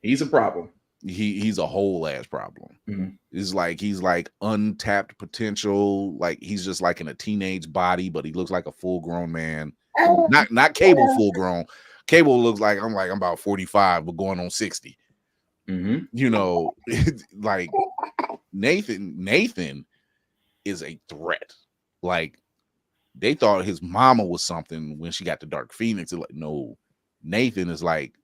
He's a problem. He's a whole ass problem. Mhm. It's like he's like untapped potential. Like he's just like in a teenage body, but he looks like a full grown man. Not Cable full grown. Cable looks like I'm about 45, but going on 60. Mhm. You know, like Nathan is a threat. Like they thought his mama was something when she got the Dark Phoenix. It's like, no, Nathan is like,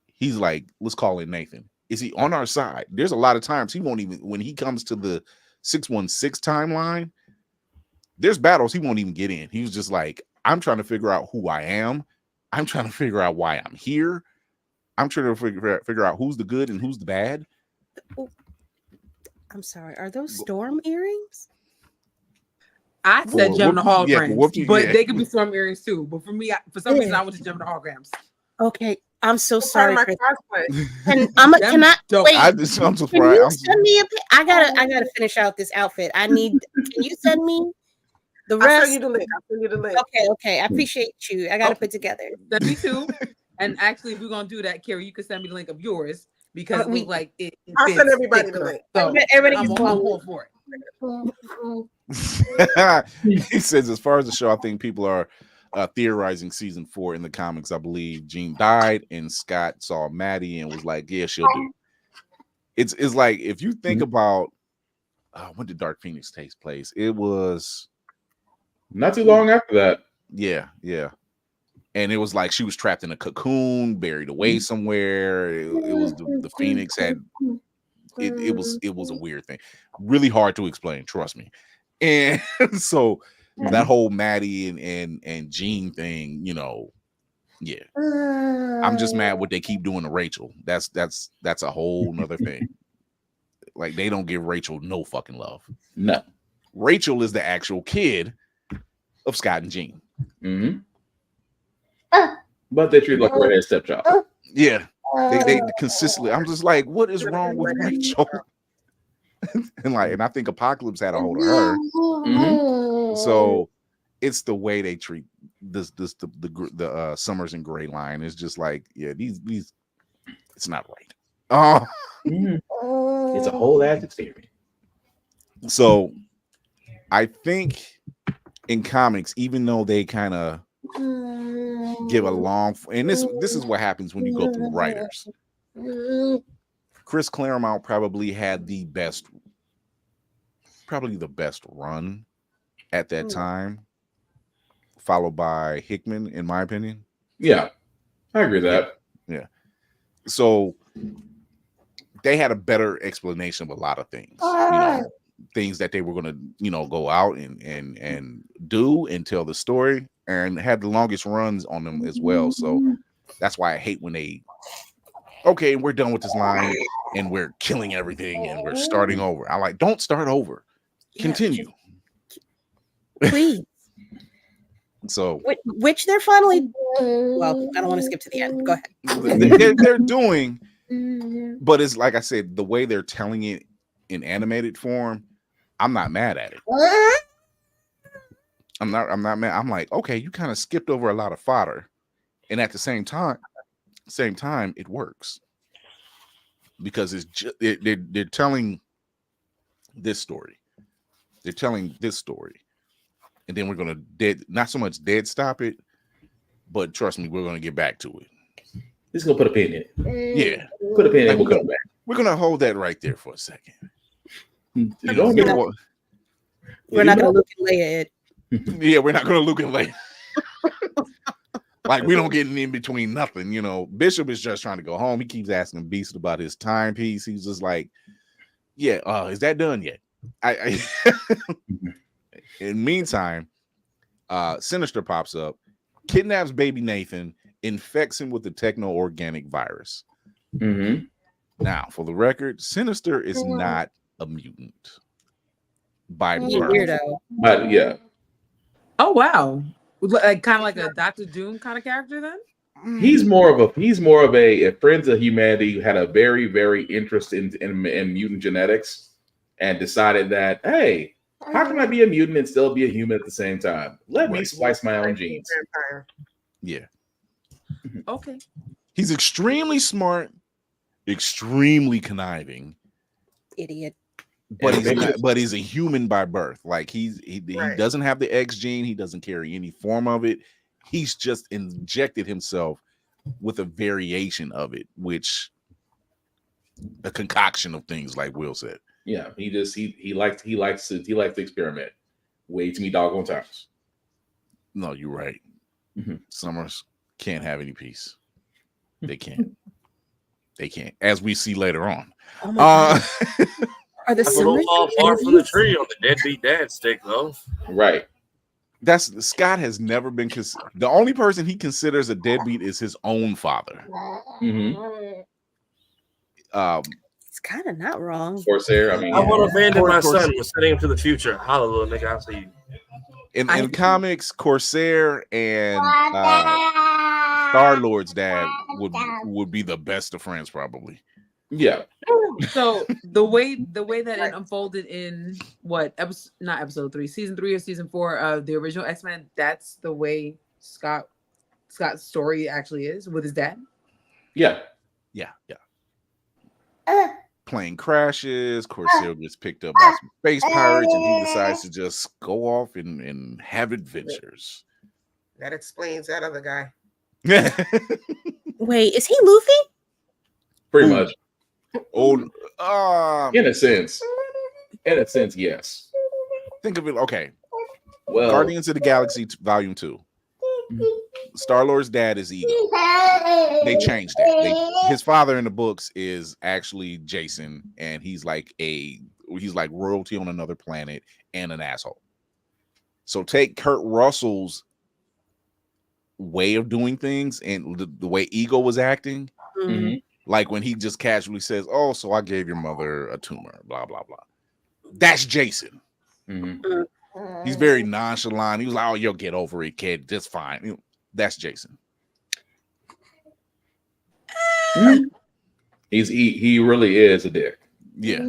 he's like, let's call it Nathan. Is he on our side? There's a lot of times he won't even, when he comes to the 616 timeline, there's battles he won't even get in. He was just like, I'm trying to figure out who I am. I'm trying to figure out why I'm here. I'm trying to figure out who's the good and who's the bad. I'm sorry. Are those storm earrings? I said gem to holograms, but yeah. they could be storm earrings too. But for me, for some reason, I went to gem to holograms. Okay, I'm so sorry. My cosplay. Can I wait? I'm surprised. Can you send me I gotta finish out this outfit. Can you send me the rest? I'll send you the link. Okay. I appreciate you. I gotta put together. Send me too. And actually, if we're gonna do that, Carrie, you can send me the link of yours because we like it. I'll send everybody the link. So everybody I'm all for it. He says, as far as the show, I think people are theorizing season 4 in the comics. I believe Jean died, and Scott saw Maddie and was like, "Yeah, she'll do." It's like if you think about when did Dark Phoenix take place? It was not too long after that. Yeah. And it was like she was trapped in a cocoon, buried away somewhere. It was the Phoenix had it was a weird thing, really hard to explain. Trust me. And so that whole Maddie and Jean thing, you know, yeah. I'm just mad what they keep doing to Rachel. That's a whole nother thing. Like they don't give Rachel no fucking love. No, Rachel is the actual kid of Scott and Jean. Mm-hmm. But they treat like a redhead stepchild. Yeah, they consistently. I'm just like, what is wrong with Rachel? and I think Apocalypse had a hold of her. Mm-hmm. So it's the way they treat the Summers and Gray line. It's just like, yeah, these it's not right. Oh, it's a whole ass experience. So I think in comics, even though they kind of give a long, and this is what happens when you go through writers. Chris Claremont probably had the best run at that time, followed by Hickman, in my opinion. Yeah, I agree with that. Yeah. So they had a better explanation of a lot of things. You know, things that they were going to, you know, go out and do and tell the story, and had the longest runs on them as well. So that's why I hate when okay, we're done with this line and we're killing everything and we're starting over. I like, don't start over. Continue. Please. So which they're finally, well, I don't want to skip to the end. Go ahead. They're doing, but it's like I said, the way they're telling it in animated form, I'm not mad at it. I'm not mad. I'm like, okay, you kind of skipped over a lot of fodder, and at the same time, it works because it's just they're telling this story. They're telling this story, and then we're gonna not so much dead stop it, but trust me, we're gonna get back to it. Just gonna put a pin in it. Yeah, put a pin in it. We're gonna hold that right there for a second. We're not gonna look and lay it. Yeah, we're not gonna look and lay. Like we don't get in between nothing, you know. Bishop is just trying to go home. He keeps asking Beast about his timepiece. He's just like, "Yeah, is that done yet?" In the meantime, Sinister pops up, kidnaps baby Nathan, infects him with the techno-organic virus. Mm-hmm. Now, for the record, Sinister is not a mutant by birth. Weirdo. But yeah. Oh wow. Like kind of like a Dr. Doom kind of character then? He's more of a Friends of Humanity who had a very, very interest in mutant genetics and decided that, hey, how can I be a mutant and still be a human at the same time? Let me splice my own genes. Yeah. Okay. He's extremely smart, extremely conniving, Idiot. but And he's maybe- not. But he's a human by birth. Like he Right. doesn't have the X gene. He doesn't carry any form of it. He's just injected himself with a variation of it, which a concoction of things, like Will said. Yeah, he likes to experiment way too many doggone times. No, you're right. Mhm. Summers can't have any peace. They can't. They can't, as we see later on. Oh my God. Are the Don't Summers fall far from the tree on the deadbeat dad stick, though. Right. That's Scott has never been the only person he considers a deadbeat is his own father. Mm-hmm. It's kind of not wrong. Corsair. I mean, I want to abandon my Corsair. son. We're sending him to the future. Hallelujah, nigga. I'll see you. In comics, Corsair and Star-Lord's dad would be the best of friends, probably. yeah. So the way that it unfolded in not episode 3, season 3 or season 4 of the original X-Men, that's the way Scott's story actually is with his dad. Yeah. Yeah. Plane crashes, Corsair gets picked up by some space pirates, and he decides to just go off and have adventures. That explains that other guy. Wait, is he Luffy? Pretty Ooh. much. In a sense. Yes. Think of it. Okay, Well, Guardians of the Galaxy Volume 2. Star-Lord's dad is Ego. They changed it. His father in the books is actually Jason, and he's like royalty on another planet and an asshole. So take Kurt Russell's way of doing things and the way Ego was acting, mhm. like when he just casually says, "Oh, so I gave your mother a tumor," blah blah blah. That's Jason. Mhm. He's very nonchalant. He was like, "Oh, you'll get over it, kid. Just fine." You know, that's Jason. He really is a dick. Yeah.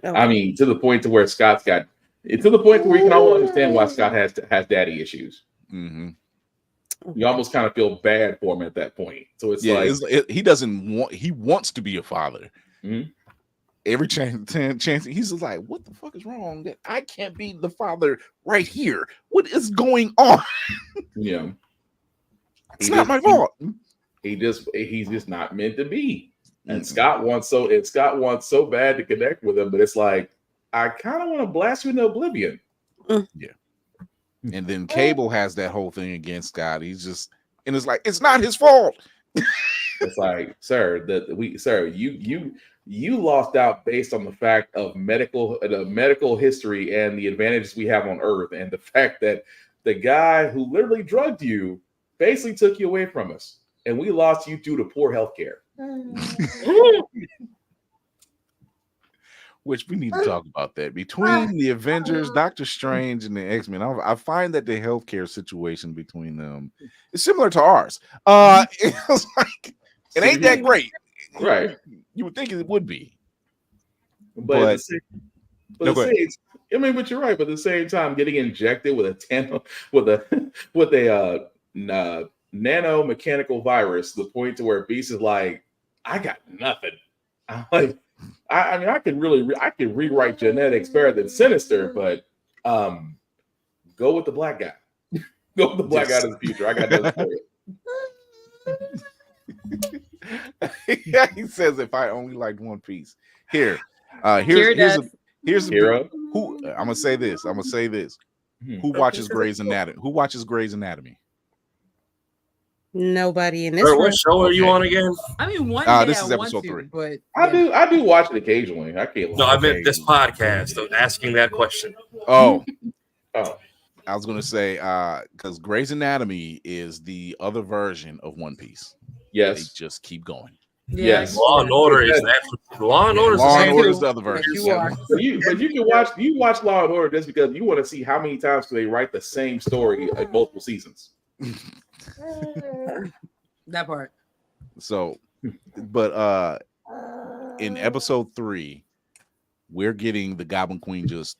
Oh. I mean, to the point to where Scott's got to the point where you can almost understand why Scott has daddy issues. Mm-hmm. You almost kind of feel bad for him at that point. So it's Yeah, like he doesn't want. He wants to be a father. Mhm. Every chance, he's just like, "What the fuck is wrong? That I can't be the father right here. What is going on? yeah, It's not my fault." he's just not meant to be. And Scott wants so bad to connect with him, but it's like I kind of want to blast you into oblivion. And then Cable has that whole thing against Scott. He's just, and it's like, it's not his fault. It's like, sir, you lost out based on the fact of the medical history and the advantages we have on Earth, and the fact that the guy who literally drugged you basically took you away from us, and we lost you due to poor health care. Which we need to talk about that. Between the Avengers, Doctor Strange, and the X-Men, I find that the healthcare situation between them is similar to ours. It's like, it ain't that great. Right. You would think it would be. But No, go ahead. but you're right. But at the same time, getting injected with a nano mechanical virus, to the point to where Beast is like, I got nothing. I'm like, I mean, I can rewrite genetics better than Sinister, but go with the black guy. Go with the black guy to the future. I got nothing for you. Yeah, he says, if I only liked One Piece. Here's Hero. who I'm gonna say this. Mhm. Who watches Grey's Anatomy? Who watches Grey's Anatomy? Nobody in this Bro, room. what show are you on again? I mean, one day this I is want episode to, 3. but I do watch it occasionally. I can't. No, I lie. meant this podcast of asking that question. Oh, Oh, I was gonna say because Grey's Anatomy is the other version of One Piece. They yes. just keep going. yeah, Yes. Law and Order is that. Law and Order is Law the and same Order too. is the other version. you are. But you can watch Law and Order just because you want to see how many times they write the same story in multiple seasons. That part. So, but in episode 3, we're getting the Goblin Queen just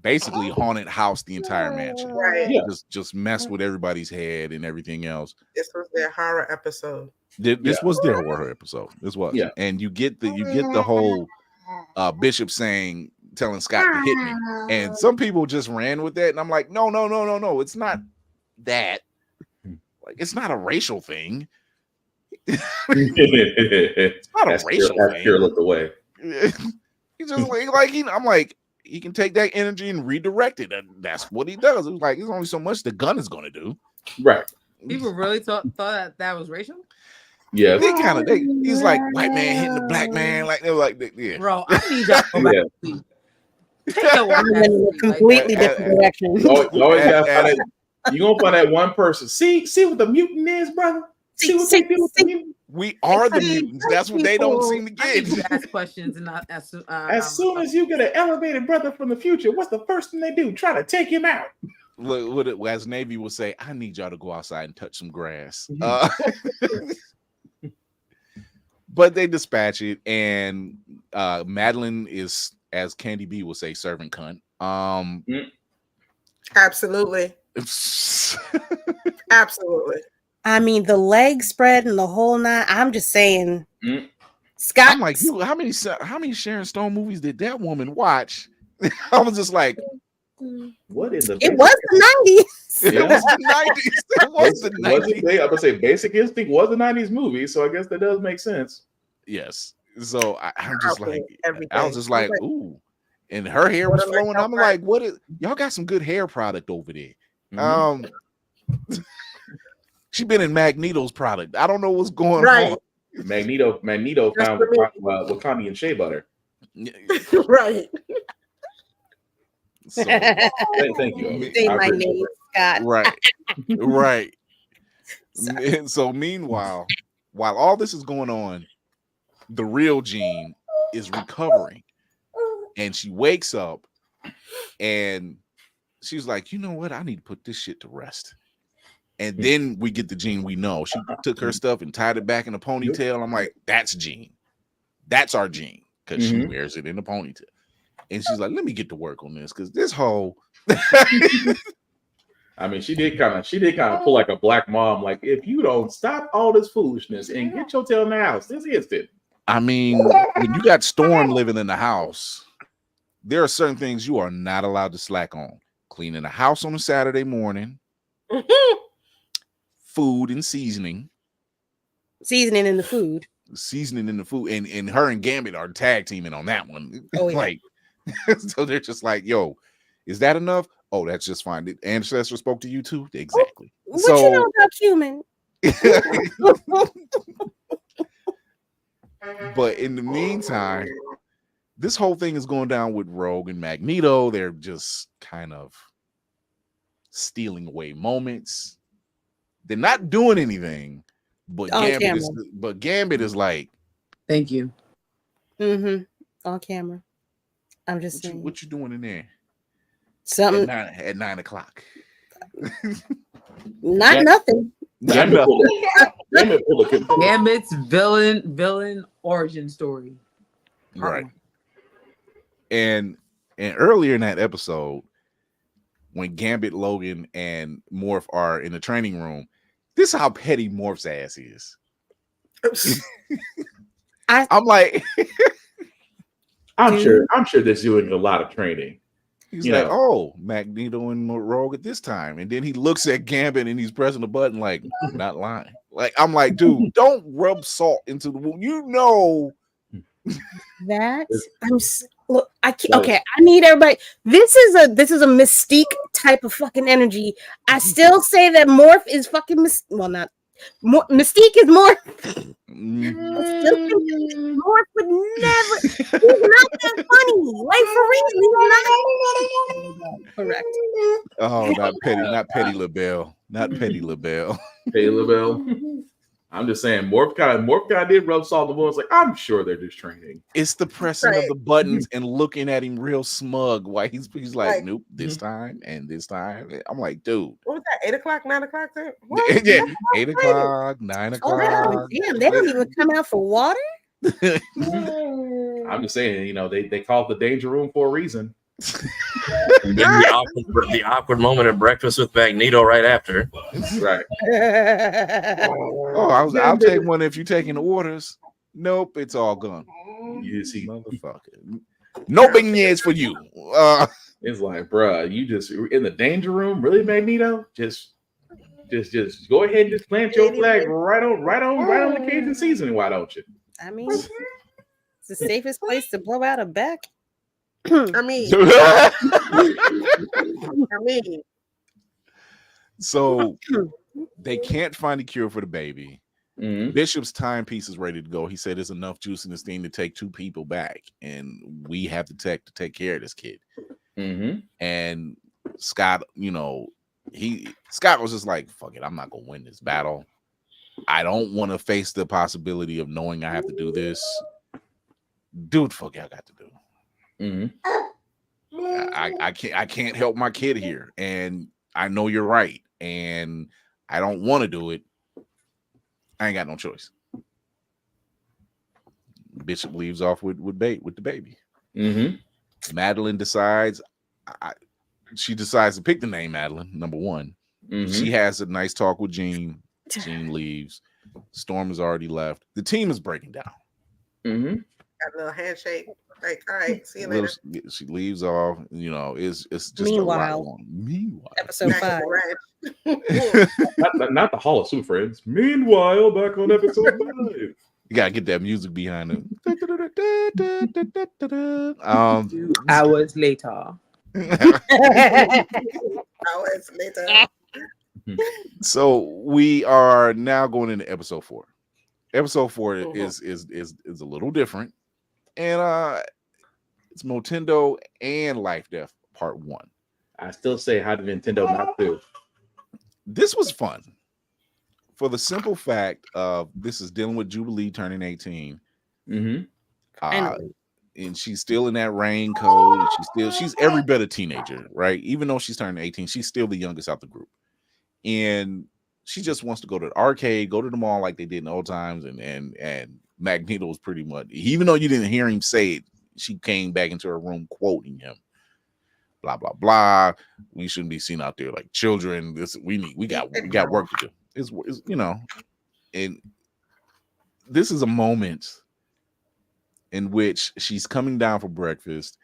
basically haunted house the entire mansion. Right. Yeah. Just messed with everybody's head and everything else. This was their horror episode. This was their horror episode. This was. Yeah. And you get the whole Bishop telling Scott to hit me. And some people just ran with that. And I'm like, no. It's not that. Like, it's not a racial thing. It's not a racial thing. Pure looked away. He's just I'm like, he can take that energy and redirect it. And that's what he does. It was like, there's only so much the gun is going to do. Right. People really thought that was racial. Yeah. He's like, white man hitting the black man. Like, they were like, yeah. Bro, I need y'all to go back to sleep. Take your walk I'm back to in a sleep, completely different direction. You always gotta find that. You gonna find that one person. See what the mutant is, brother. See what they do with the mutant? We are the mutants. That's what they don't seem to I need you get. to ask questions and not As soon as you get an elevated brother from the future, what's the first thing they do? Try to take him out. Look, as Navy would say, I need y'all to go outside and touch some grass. But they dispatch it, and Madeline is, as Candy B will say, servant cunt. Absolutely. Absolutely. I mean, the leg spread and the whole nine. I'm just saying, Scott. I'm like, how many Sharon Stone movies did that woman watch? I was just like, what is the? It was the 90s. It was the 90s. It was the 90s. I'm gonna say Basic Instinct was a 90s movie, so I guess that does make sense. Yes. So I'm just like, everything. I was just like, ooh. And her hair was flowing. I'm like, what is y'all got some good hair product over there? She been in Magneto's product. I don't know what's going on. Magneto found Wakanda and shea butter. Right. So, thank you. Say my name, Scott. Right. And so meanwhile, while all this is going on, the real Jean is recovering. And she wakes up and she's like, you know what? I need to put this shit to rest. And then we get the Jean we know. She took her stuff and tied it back in a ponytail. I'm like, that's Jean. That's our Jean, because she wears it in a ponytail. And she's like, let me get to work on this, because this whole I mean, she did kind of pull like a black mom, like, if you don't stop all this foolishness and get your tail in the house this instant. I mean, when you got Storm living in the house, there are certain things you are not allowed to slack on. Cleaning the house on a Saturday morning, food and seasoning in the food. And her and Gambit are tag teaming on that one. Oh, yeah. Like, so they're just like, yo, is that enough? Oh, that's just fine. Did Ancestor spoke to you too? Exactly. What you know about human? But in the meantime, this whole thing is going down with Rogue and Magneto. They're just kind of stealing away moments. They're not doing anything, but Gambit is like, thank you. On camera. I'm just saying. What you doing in there? Something at 9 o'clock. Nothing. Gambit's villain origin story. Right. And earlier in that episode, when Gambit, Logan, and Morph are in the training room, this is how petty Morph's ass is. I'm like, I'm sure they're doing a lot of training. He's like, oh, Magneto and Rogue at this time. And then he looks at Gambit and he's pressing the button like, not lying. Like, I'm like, dude, don't rub salt into the wound. You know that look, I can't, okay, I need everybody. This is a Mystique type of fucking energy. I still say that Morph is fucking Mystique is Morph. Morph would never. He's not that funny. Like, for real, he's not. Correct. Oh, not Petty LaBelle. Not Petty LaBelle. Petty LaBelle. I'm just saying, Morph kind of did rub salt in the wound. It's like, I'm sure they're just training. It's the pressing of the buttons and looking at him real smug. Why he's like, nope, this time and this time. I'm like, dude. What was that? 8 o'clock, 9 o'clock? Yeah, 8 o'clock, 9 o'clock. Oh, damn, they don't even come out for water. I I'm just saying, they call it the danger room for a reason. And then the awkward moment at breakfast with Magneto right after. Right. Oh, I'll take one if you're taking the orders. Nope, it's all gone. You see, Motherfucker. No beignets for you. it's like, bruh, you just in the danger room, really, Magneto? Just go ahead and just plant your flag right on the Cajun seasoning. Why don't you? I mean, it's the safest place to blow out a back. I mean, so they can't find a cure for the baby. Mm-hmm. Bishop's timepiece is ready to go. He said there's enough juice in this thing to take 2 people back, and we have the tech to take care of this kid. Mm-hmm. And Scott, Scott was just like, fuck it, I'm not gonna win this battle. I don't want to face the possibility of knowing I have to do this. Do what the fuck I got to do. Mm-hmm. I can't help my kid here, and I know you're right, and I don't want to do it. I ain't got no choice. Bishop leaves off with the baby. Mm-hmm. Madeline decides. She decides to pick the name Madeline. Number one, she has a nice talk with Jean. Jean leaves. Storm has already left. The team is breaking down. Mm-hmm. Got a little handshake. Like, all right, see you later. She leaves off. It's just Meanwhile, episode 5. not the Hall of Super Friends. Meanwhile, back on episode 5. You gotta get that music behind it. 2 hours later. Hours later. So we are now going into episode 4. Episode 4 is a little different, and it's Nintendo and Life Death Part 1. I still say, how did Nintendo not do? This was fun for the simple fact of this is dealing with Jubilee turning 18. Mm-hmm. And she's still in that raincoat. She's every bit a teenager, right? Even though she's turning 18, she's still the youngest out the group. And she just wants to go to the arcade, go to the mall like they did in old times. And Magneto was pretty much, even though you didn't hear him say it, she came back into her room quoting him. Blah blah blah. We shouldn't be seen out there like children. We got work to do. It's and this is a moment in which she's coming down for breakfast,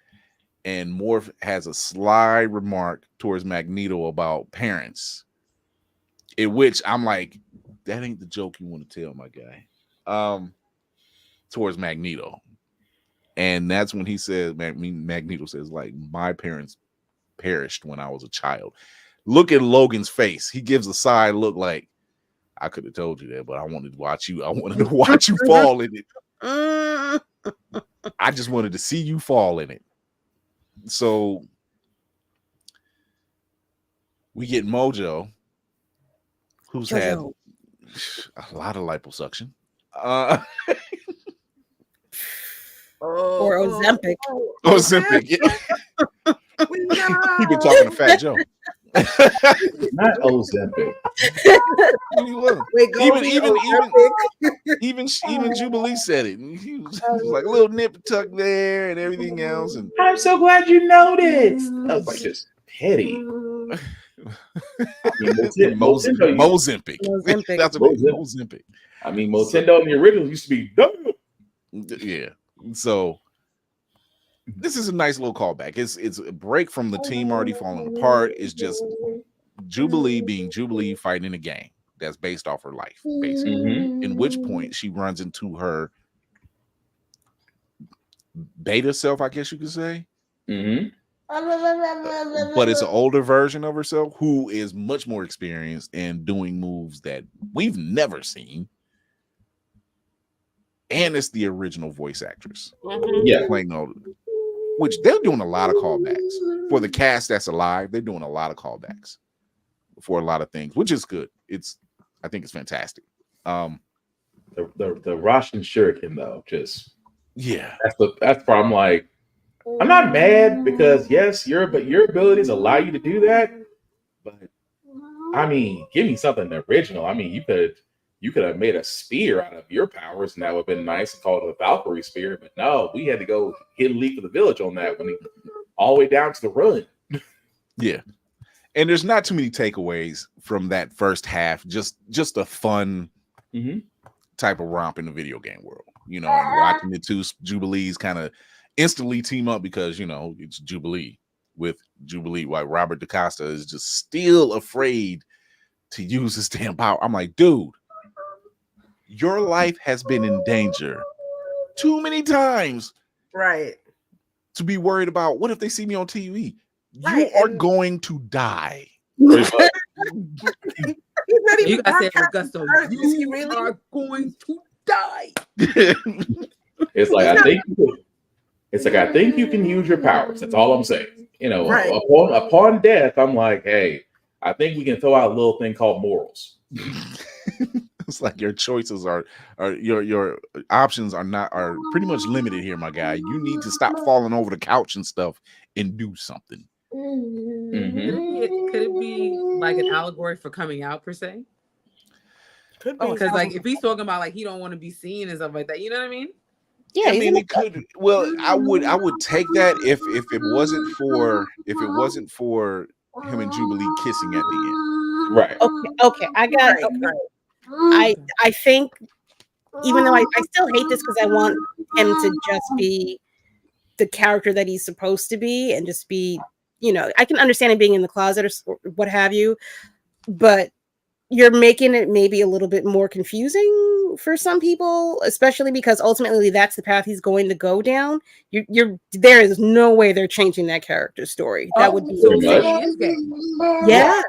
and Morph has a sly remark towards Magneto about parents. In which I'm like, that ain't the joke you want to tell, my guy. Towards Magneto. And that's when he says, Magneto says, like, my parents perished when I was a child. Look at Logan's face. He gives a side look like, I could have told you that, but I wanted to watch you. I wanted to watch you fall in it. I just wanted to see you fall in it. So we get Mojo, who's had a lot of liposuction. Or Ozempic. Ozempic. Yeah. He been talking to Fat Joe. Not Ozempic. Even Jubilee said it. He was like a little nip tuck there and everything else. And I'm so glad you noticed. I was like, just petty. Mozempic. That's a Mozempic. I mean, Motendo in the original used to be dumb. Yeah. So this is a nice little callback. It's a break from the team already falling apart. It's just Jubilee being Jubilee fighting a gang that's based off her life, basically. Mm-hmm. In which point she runs into her beta self, I guess you could say. Mm-hmm. But it's an older version of herself who is much more experienced and doing moves that we've never seen. And it's the original voice actress. Yeah. Playing all, which they're doing a lot of callbacks. For the cast that's alive, they're doing a lot of callbacks for a lot of things, which is good. I think it's fantastic. The Russian shuriken though, just yeah. That's where I'm like, I'm not mad because yes, your abilities allow you to do that, but I mean, give me something original. I mean, you could you could have made a spear out of your powers, and that would have been nice and called it a Valkyrie spear. But no, we had to go hit a leak for the village on that one, all the way down to the run. Yeah. And there's not too many takeaways from that first half. Just a fun type of romp in the video game world, you know, and watching the two Jubilees kind of instantly team up because, you know, it's Jubilee with Jubilee. While Robert DaCosta is just still afraid to use his damn power. I'm like, dude, your life has been in danger too many times, Right. to be worried about what if they see me on TV. Right, You are and- going to die. He's not even You gotta say it with broadcasting gusto. first. Is he You really? are going to die. It's like I think you can use your powers. That's all I'm saying. You know, Right. upon death, I'm like, hey, I think we can throw out a little thing called morals. It's like your choices are your options are pretty much limited here, my guy. You need to stop falling over the couch and stuff and do something. Mm-hmm. Could it be like an allegory for coming out per se? Could be. Because like if he's talking about like he don't want to be seen and stuff like that, you know what I mean? Yeah, I he's mean, in it could. Well, I would take that if it wasn't for him and Jubilee kissing at the end. Right. okay. I got. Right. I think, even though I still hate this because I want him to just be the character that he's supposed to be and just be, you know, I can understand him being in the closet or what have you, but you're making it maybe a little bit more confusing for some people, especially because ultimately that's the path he's going to go down. There is no way they're changing that character's story. That would be so Pretty maybe much. he is gay. yes.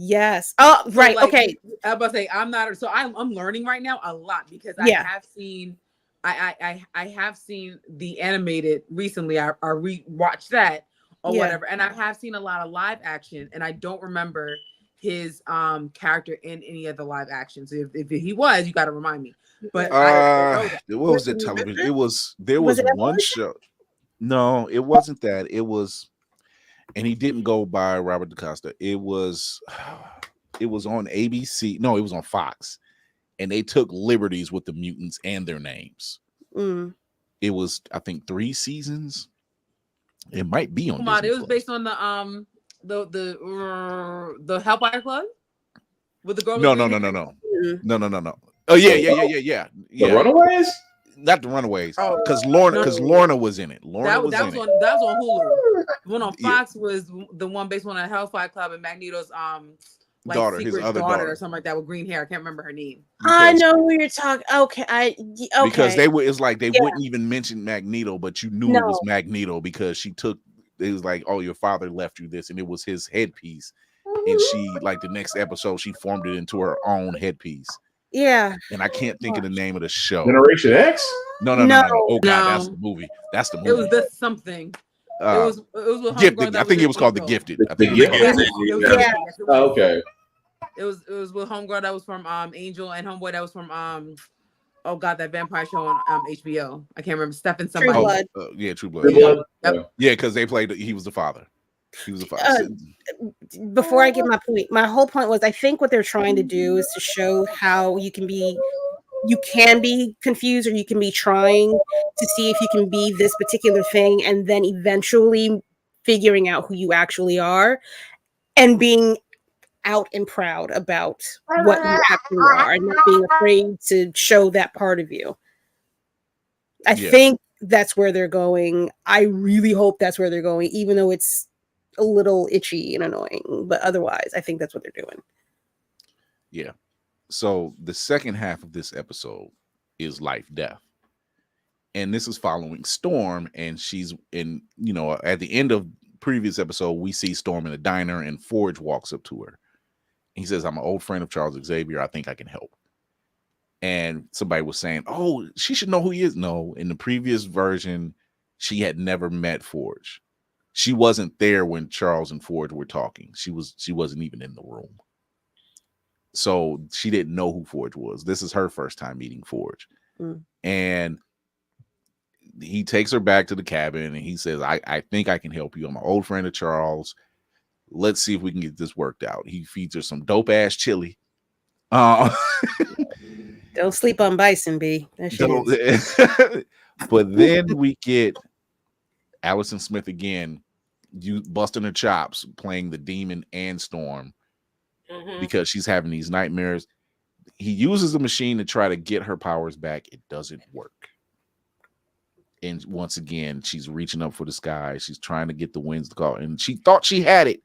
Yes. Oh, So, right. like, Okay. I was about to say I'm learning right now a lot because Yeah. I have seen I have seen the animated recently. I rewatched that or Yeah. whatever, and I have seen a lot of live action, and I don't remember his character in any of the live action. So if he was, you got to remind me. But I don't know that. What was the television? There Was was it one show. No, it wasn't that. It was, and he didn't go by Robert DaCosta. It was on ABC. No, it was on Fox, and they took liberties with the mutants and their names. Mm. It was, I think, 3 seasons. It might be on. Come on, Disney it was Plus. based on the Hellfire Club with the girl. No. Mm. No. Oh yeah. The Runaways? Not the Runaways, Oh. because Lorna was in it. Lorna was in it. That was on Hulu. The one on Yeah. Fox was the one based on a Hellfire Club and Magneto's like Daughter, his secret other daughter daughter. or something like that with green hair. I can't remember her name. I Because- know who you're talking. Okay. Okay. Because they were, it's like they Yeah. wouldn't even mention Magneto, but you knew it was Magneto because she took. It was like, oh, your father left you this, and it was his headpiece. And she, like the next episode, she formed it into her own headpiece. Yeah. And I can't think of the name of the show. Generation X? No. No. Oh God, No. that's the movie. That's the movie. It was the something. It was with Gifted. I think it was called The Gifted. I think The it was called Gifted. The Gifted. It was Yeah. Gifted, yes, it Oh, was. okay. It was with homegirl that was from Angel and homeboy that was from oh god, that vampire show on HBO. I can't remember. Stephen True somebody. Blood. Yeah, True Blood. Good Yeah, blood. yeah, because they played. He was the father. He was the father. Before I get my point, my whole point was I think what they're trying to do is to show how you can be confused or you can be trying to see if you can be this particular thing and then eventually figuring out who you actually are and being out and proud about what you actually are and not being afraid to show that part of you. I Yeah. think that's where they're going. I really hope that's where they're going, even though it's a little itchy and annoying. But otherwise, I think that's what they're doing. Yeah. So the second half of this episode is life death. And this is following Storm, and she's in, you know, at the end of previous episode, we see Storm in a diner and Forge walks up to her. He says, I'm an old friend of Charles Xavier. I think I can help. And somebody was saying, oh, she should know who he is. No, in the previous version, she had never met Forge. She wasn't there when Charles and Forge were talking. She wasn't even in the room. So she didn't know who Forge was. This is her first time meeting Forge. Mm. And he takes her back to the cabin and he says, I think I can help you. I'm an old friend of Charles. Let's see if we can get this worked out. He feeds her some dope ass chili Don't sleep on Bison, B. That shit is. But then we get Allison Smith again, you busting her chops, playing the demon and Storm because she's having these nightmares. He uses the machine to try to get her powers back. It doesn't work. And once again, she's reaching up for the sky. She's trying to get the winds to call. And she thought she had it,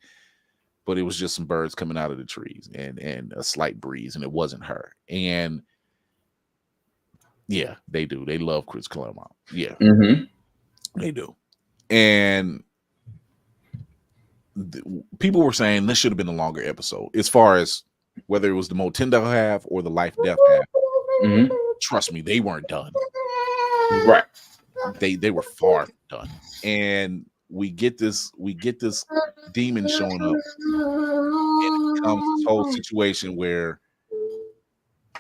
but it was just some birds coming out of the trees and a slight breeze, and it wasn't her. And yeah, they do. They love Chris Claremont. Yeah, they do. And people were saying this should have been a longer episode as far as whether it was the Motendo half or the life death half. Trust me, they weren't done. Right. They were far done. And we get this demon showing up, and it becomes this whole situation where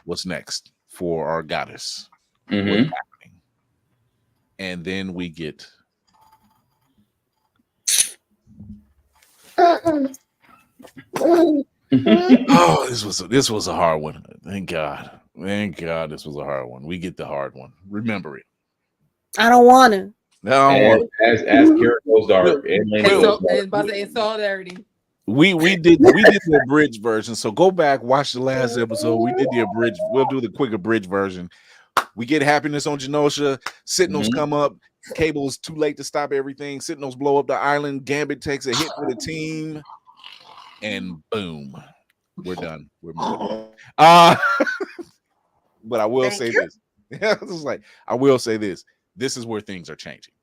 what's next for our goddess? What's happening? And then we get oh, this was a hard one. Thank God this was a hard one. We get the hard one. Remember it. I don't want to. No, as Karen goes dark and Lane goes dark. In solidarity. we did the abridged version. So go back, watch the last episode. We did the abridged. We'll do the quick abridged version. We get happiness on Genosha. Sentinels come up. Cable's too late to stop everything. Sentinels blow up the island. Gambit takes a hit for the team, and boom, we're done. We're moving. But I will say this. I will say this. This is where things are changing.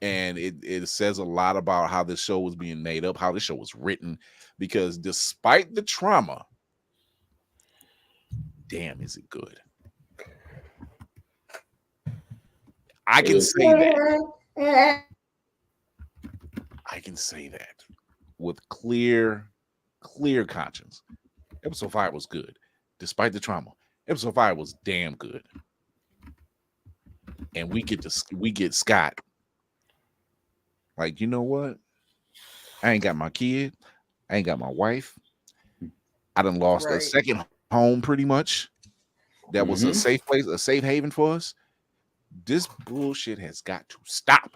And it says a lot about how this show was being made up, how this show was written, because despite the trauma, damn, is it good. I can say that. I can say that with clear conscience. Episode 5 was good. Despite the trauma, episode 5 was damn good. And we get Scott. Like, you know what? I ain't got my kid. I ain't got my wife. I done lost a second home pretty much. That was a safe place, a safe haven for us. This bullshit has got to stop.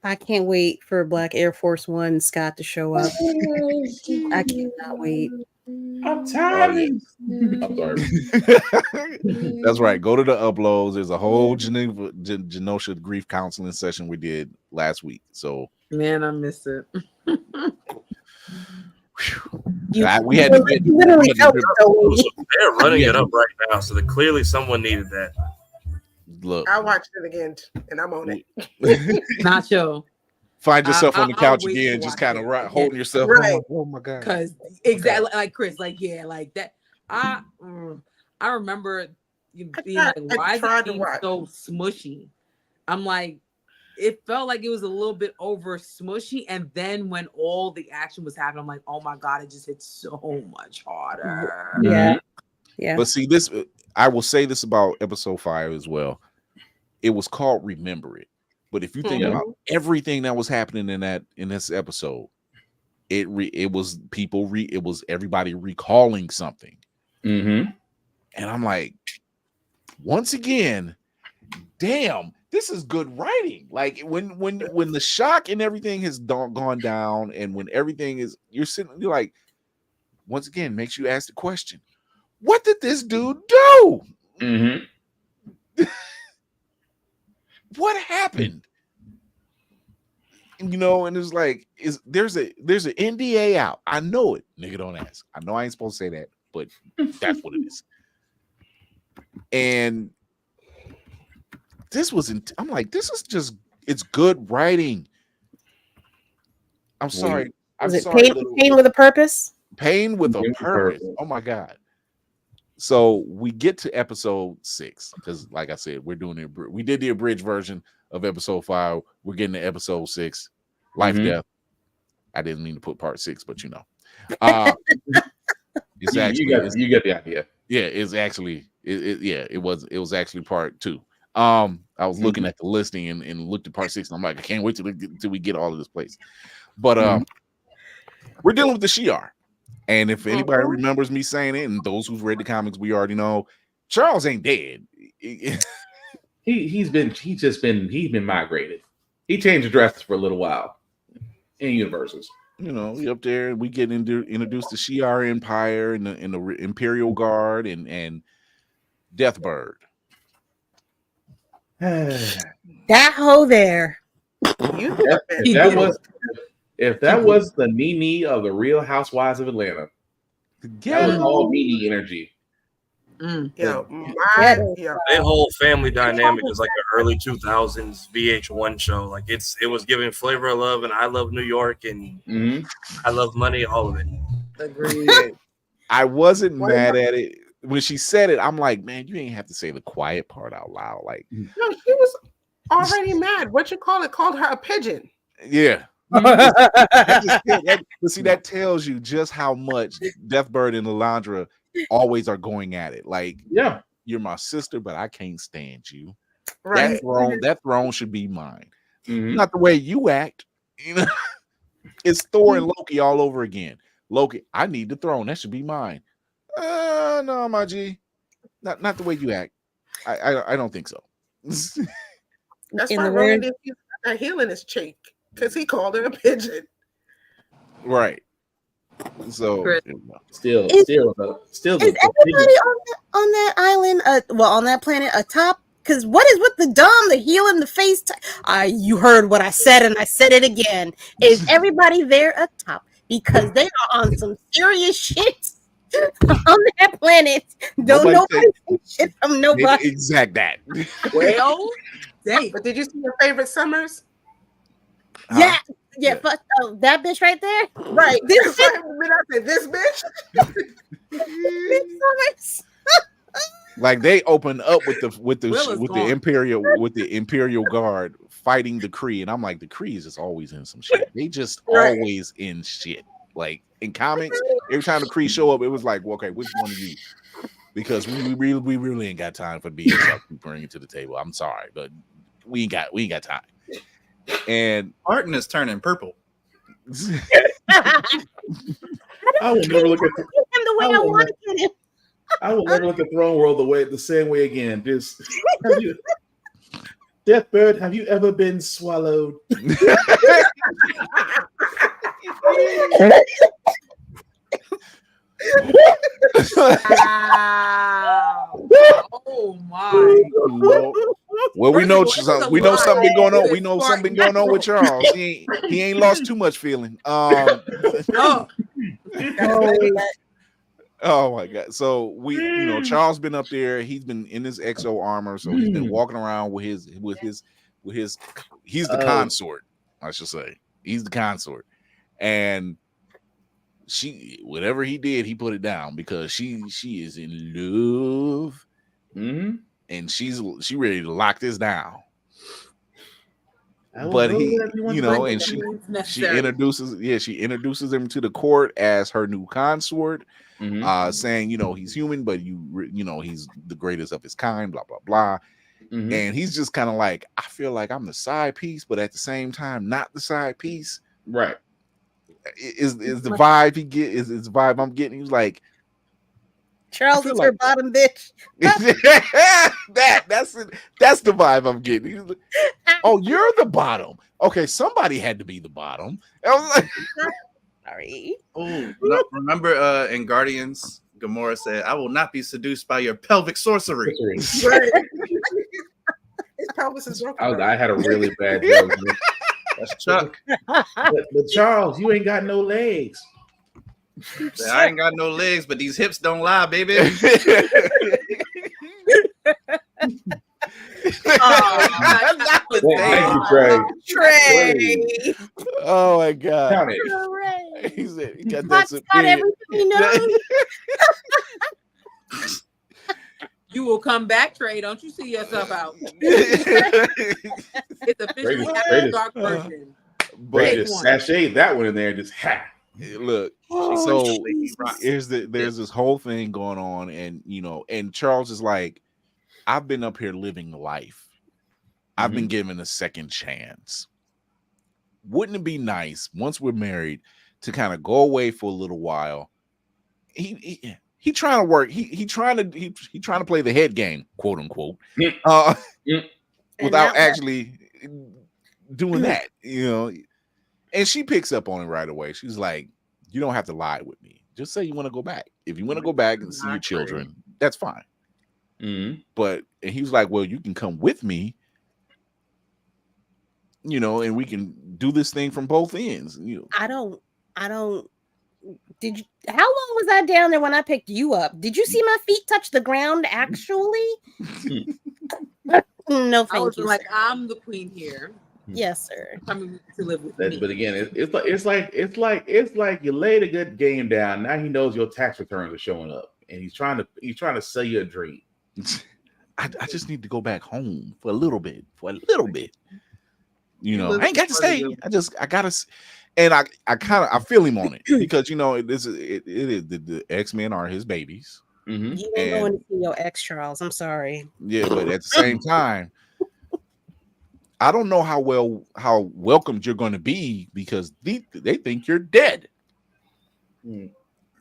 I can't wait for Black Air Force One Scott to show up. I cannot wait. I'm tired. I'm sorry. That's right. Go to the uploads. There's a whole Genosha grief counseling session we did last week. So man, I missed it. We had to literally felt they're running it up right now, so that clearly someone needed that. Look, I watched it again, and I'm on it. Nacho. Find yourself on the couch I'll again, just kind of holding yourself. Right. Oh my God. Because exactly like Chris, like like that. I remember being like, why is it being so smushy? I'm like, it felt like it was a little bit over smushy, and then when all the action was happening, I'm like, oh my God, it just hit so much harder. Yeah. But see, this I will say this about episode 5 as well. It was called Remember It. But if you think about everything that was happening in this episode, it was everybody recalling something. And I'm like, once again, damn, this is good writing. Like when the shock and everything has gone down, and when everything is, you're like, once again, makes you ask the question, what did this dude do? What happened? You know, and it's like, there's an NDA out. I know it. Nigga, don't ask. I know I ain't supposed to say that, but that's what it is. And I'm like, this is just, it's good writing. I'm sorry. Pain with a purpose? Pain with a purpose. Oh my God. So we get to episode 6 because, like I said, we did the abridged version of episode 5. We're getting to episode 6, Life Death. I didn't mean to put part 6, but you know, it's actually you get the idea. Yeah, it's actually it was actually part 2. I was looking at the listing and looked at part 6, and I'm like, I can't wait till we get all of this place. But we're dealing with the Shi'ar, And if anybody remembers me saying it, and those who've read the comics, we already know Charles ain't dead. He's been migrated. He changed addresses for a little while in universes. You know, we up there, we get introduced to Shi'ar Empire and the Imperial Guard and Deathbird. That hoe there. If that was the Nene of the Real Housewives of Atlanta, that was all Nene energy. Their whole family dynamic is like an early 2000s VH1 show. Like it was giving Flavor of Love and I Love New York and I Love Money, all of it. Agreed. I wasn't mad at it when she said it. I'm like, man, you ain't have to say the quiet part out loud. Like, no, she was already mad. What you call it? Called her a pigeon. Yeah. But see, that tells you just how much Deathbird and Lalandra always are going at it. Like, yeah, you're my sister, but I can't stand you. Right. That throne should be mine. Not the way you act. You know, it's Thor and Loki all over again. Loki, I need the throne. That should be mine. No, my G. Not the way you act. I don't think so. That's why Ronan didn't use a heel in his cheek, because he called her a pigeon. Right. So still is everybody on that island, on that planet atop? Because what is with the dumb, the heel, and the face? You heard what I said, and I said it again. Is everybody there atop? Because they are on some serious shit on that planet. Don't nobody take shit from nobody. Exact that. Well, dang. But did you see your favorite Summers? Yeah, but that bitch right there. Right. This bitch. Like they opened up with the Imperial Guard fighting the Kree, and I'm like, the Kree is just always in some shit. They just always in shit. Like in comics, every time the Kree show up, it was like, well, okay, which one of you? Because we really ain't got time for BS you bringing to the table. I'm sorry, but we ain't got time. And Martin is turning purple. I will never look at him the way I want to get him. I will never look at Throne World the same way again. Just Deathbird, have you ever been swallowed? Oh my! Well, we know something going on. We know something going on with Charles. He ain't lost too much feeling. Oh my God! So Charles been up there. He's been in his exo armor, so he's been walking around with his. He's the consort, I should say. He's the consort, and whatever he did, he put it down because she is in love, and she ready to lock this down. But he, and she introduces him to the court as her new consort, saying, he's human, but he's the greatest of his kind, blah blah blah. And he's just kind of like, I feel like I'm the side piece, but at the same time, not the side piece. Right. Is the vibe he get? Is the vibe I'm getting? He's like, Charles is her bottom bitch. That's the vibe I'm getting. He's like, oh, you're the bottom. Okay, somebody had to be the bottom. I was like, sorry. Oh, remember in Guardians, Gamora said, "I will not be seduced by your pelvic sorcery." Right. His pelvis is broken. I had a really bad joke. That's Chuck. But Charles, you ain't got no legs. I ain't got no legs, but these hips don't lie, baby. Thank you, Trey. Oh my God. Count it. He said he got that You will come back, Trey. Don't you see yourself out? It's officially a dark version. But just sashay that one in there, just look. So there's this whole thing going on, and and Charles is like, I've been up here living life. I've been given a second chance. Wouldn't it be nice once we're married to kind of go away for a little while, he trying to work. He trying to play the head game, quote unquote, without actually doing that, And she picks up on it right away. She's like, "You don't have to lie with me. Just say you want to go back. If you want to go back and see your children, that's fine." But and he was like, "Well, you can come with me, and we can do this thing from both ends." I don't. Did you? How long was I down there when I picked you up? Did you see my feet touch the ground? Actually, no, thank I was you. like, Sir. I'm the queen here. Yes, sir. Coming to live with me. But again, it's like you laid a good game down. Now he knows your tax returns are showing up, and he's trying to sell you a dream. I just need to go back home for a little bit. I ain't got to stay. I gotta, and I feel him on it because it is the X-Men are his babies. You ain't going to see your ex, Charles. I'm sorry. Yeah, but at the same time, I don't know how welcomed you're going to be because they think you're dead.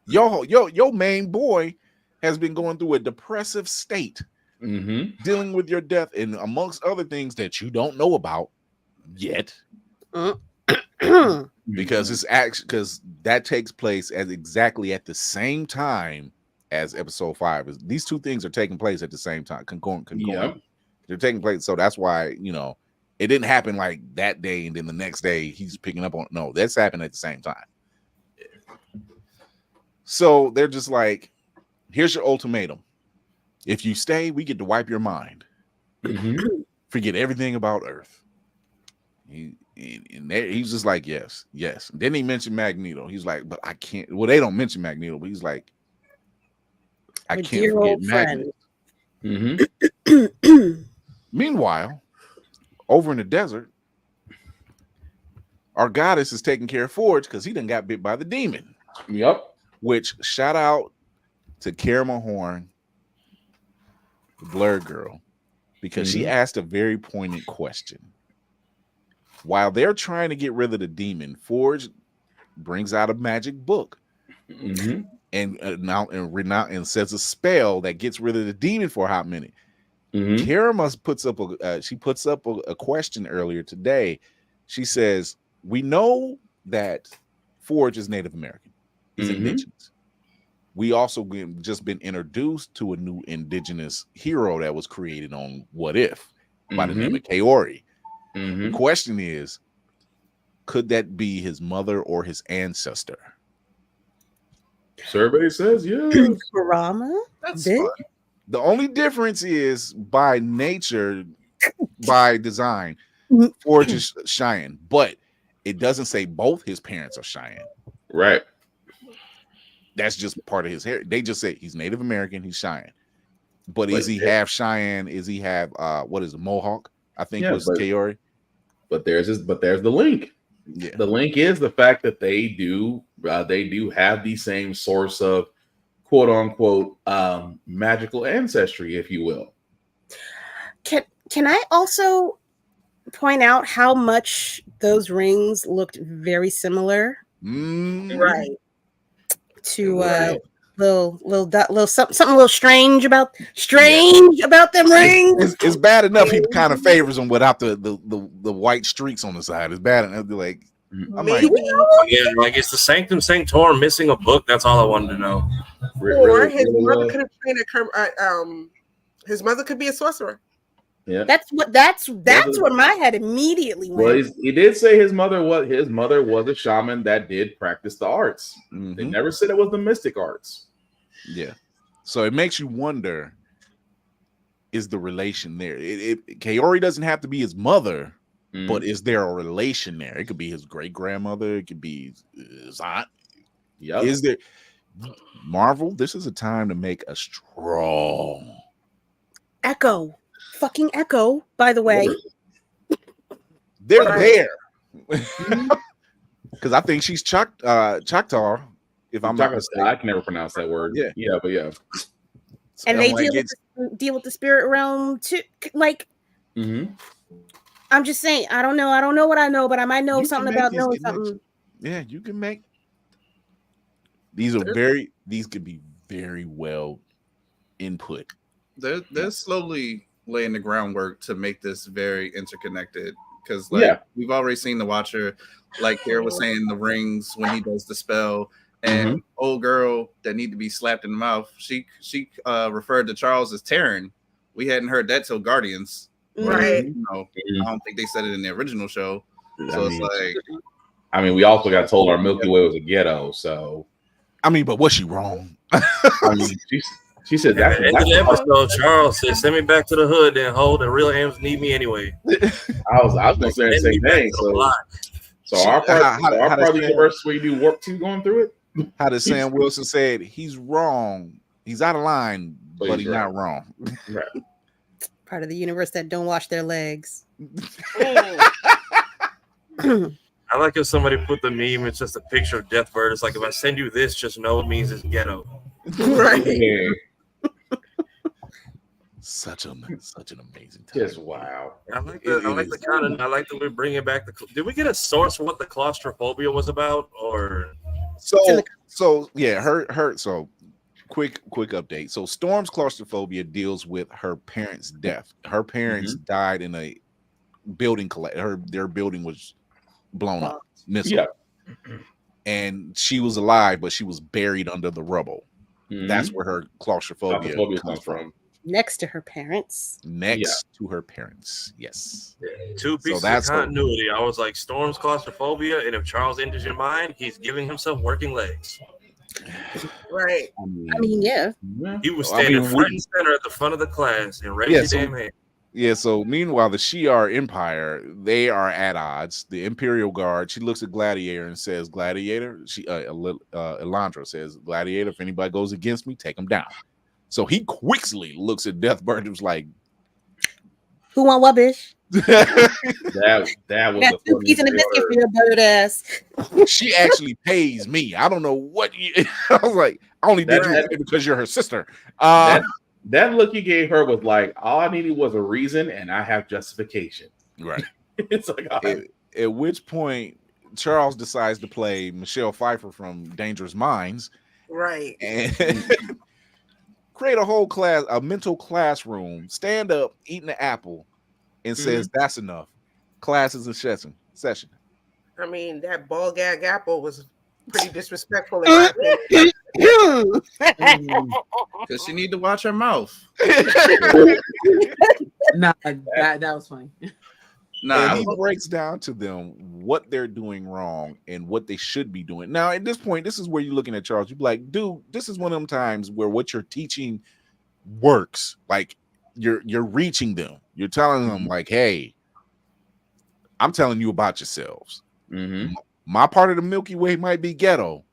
Your main boy has been going through a depressive state, dealing with your death, and amongst other things that you don't know about yet, because because that takes place exactly at the same time as episode 5. These two things are taking place at the same time, concurrent. Yep. They're taking place, so that's why it didn't happen like that day and then the next day he's picking up on. No, that's happened at the same time. So they're just like, here's your ultimatum. If you stay, we get to wipe your mind. Forget everything about Earth. He's just like, yes. Then he mentioned Magneto. He's like, but I can't. Well, they don't mention Magneto, but he's like, I can't forget Magneto. Meanwhile, over in the desert, our goddess is taking care of Forge because he done got bit by the demon. Yep. Which, shout out to Caramel Horn, the Blur girl, because she asked a very poignant question. While they're trying to get rid of the demon, Forge brings out a magic book and says a spell that gets rid of the demon for a hot minute. Karama puts up a question earlier today. She says, "We know that Forge is Native American. He's indigenous. We also just been introduced to a new indigenous hero that was created on What If by the name of Kaori. The question is, could that be his mother or his ancestor?" Survey says yes. Karama? That's fun. The only difference is by nature, by design, Forge is Cheyenne, but it doesn't say both his parents are Cheyenne. Right. That's just part of his hair. They just say he's Native American, he's Cheyenne. But is he half Cheyenne? Is he half what is it, Mohawk? I think was Kaori. But there's the link. Yeah. The link is the fact that they do have the same source of quote unquote magical ancestry, if you will. Can I also point out how much those rings looked very similar? Right. To little something a little strange about them rings. It's bad enough he kind of favors them without the white streaks on the side. It's bad enough. Like, I'm like, yeah, like it's the Sanctum Sanctorum missing a book. That's all I wanted to know. Or his mother could have trained his mother could be a sorcerer. Yeah, that's where my head immediately went. Well, he did say his mother was a shaman that did practice the arts. They never said it was the mystic arts. Yeah, so it makes you wonder: is the relation there? Kaori doesn't have to be his mother, but is there a relation there? It could be his great grandmother. It could be his aunt. Yeah, is there? Marvel, this is a time to make a strong Echo. Fucking Echo, by the way. They're there. Because I think she's Choctaw. If I'm not mistaken. I can never pronounce that word. Yeah, but yeah. And they deal with the spirit realm too. Like, I'm just saying, I don't know what I know, but I might know something about knowing something. Yeah, you can make. These are very these could be very well input. They're slowly laying the groundwork to make this very interconnected. Because like we've already seen the Watcher, like Kara was saying, the rings when he does the spell, and old girl that need to be slapped in the mouth. She referred to Charles as Terran. We hadn't heard that till Guardians, right? You know, I don't think they said it in the original show. So it's like, I mean, we also got told our Milky Way was a ghetto. So, I mean, but was she wrong? I mean, she said that's in the episode. Charles said, "Send me back to the hood and hold. The real M's need me anyway." I was going to say the same thing. So our part of the universe where you do warp 2 going through it. How did Sam Wilson said he's wrong? He's out of line, but he's not wrong. Right. Part of the universe that don't wash their legs. I like if somebody put the meme. It's just a picture of Deathbird. It's like, if I send you this, just know it means it's ghetto. Right. Yeah. Such an amazing time. Just wow. I like that we're bringing back the. Did we get a source for what the claustrophobia was about, or? So yeah, so quick update. So Storm's claustrophobia deals with her parents' death. Her parents died in a building their building was blown up, missile. Yeah. And she was alive, but she was buried under the rubble. That's where her claustrophobia comes from. Next to her parents. To her parents. Yes. Yeah. Two pieces of continuity. I was like, Storm's claustrophobia, and if Charles enters your mind, he's giving himself working legs. Right. I mean, yeah. He was standing front and center at the front of the class and raised his damn hand. Yeah, so meanwhile, the Shi'ar Empire, they are at odds. The Imperial Guard, she looks at Gladiator and says, Gladiator, Elandra says, Gladiator, if anybody goes against me, take him down. So he quickly looks at Deathbird and was like, who want what, bitch? that was got 2 pieces in a biscuit for your bird ass. She actually pays me. I don't know what I was like, I only did you because you're her sister. That look you gave her was like, all I needed was a reason, and I have justification. Right. It's like, at which point Charles decides to play Michelle Pfeiffer from Dangerous Minds. Right. And create a whole class, a mental classroom, stand up, eating an apple, and says, that's enough. Class is in session. I mean, that ball gag apple was pretty disrespectful in my opinion. Because she need to watch her mouth. Nah, that was funny. And he breaks down to them what they're doing wrong and what they should be doing. Now, at this point, this is where you're looking at Charles. You're like, dude, this is one of them times where what you're teaching works. Like you're reaching them. You're telling them, like, hey, I'm telling you about yourselves. My part of the Milky Way might be ghetto.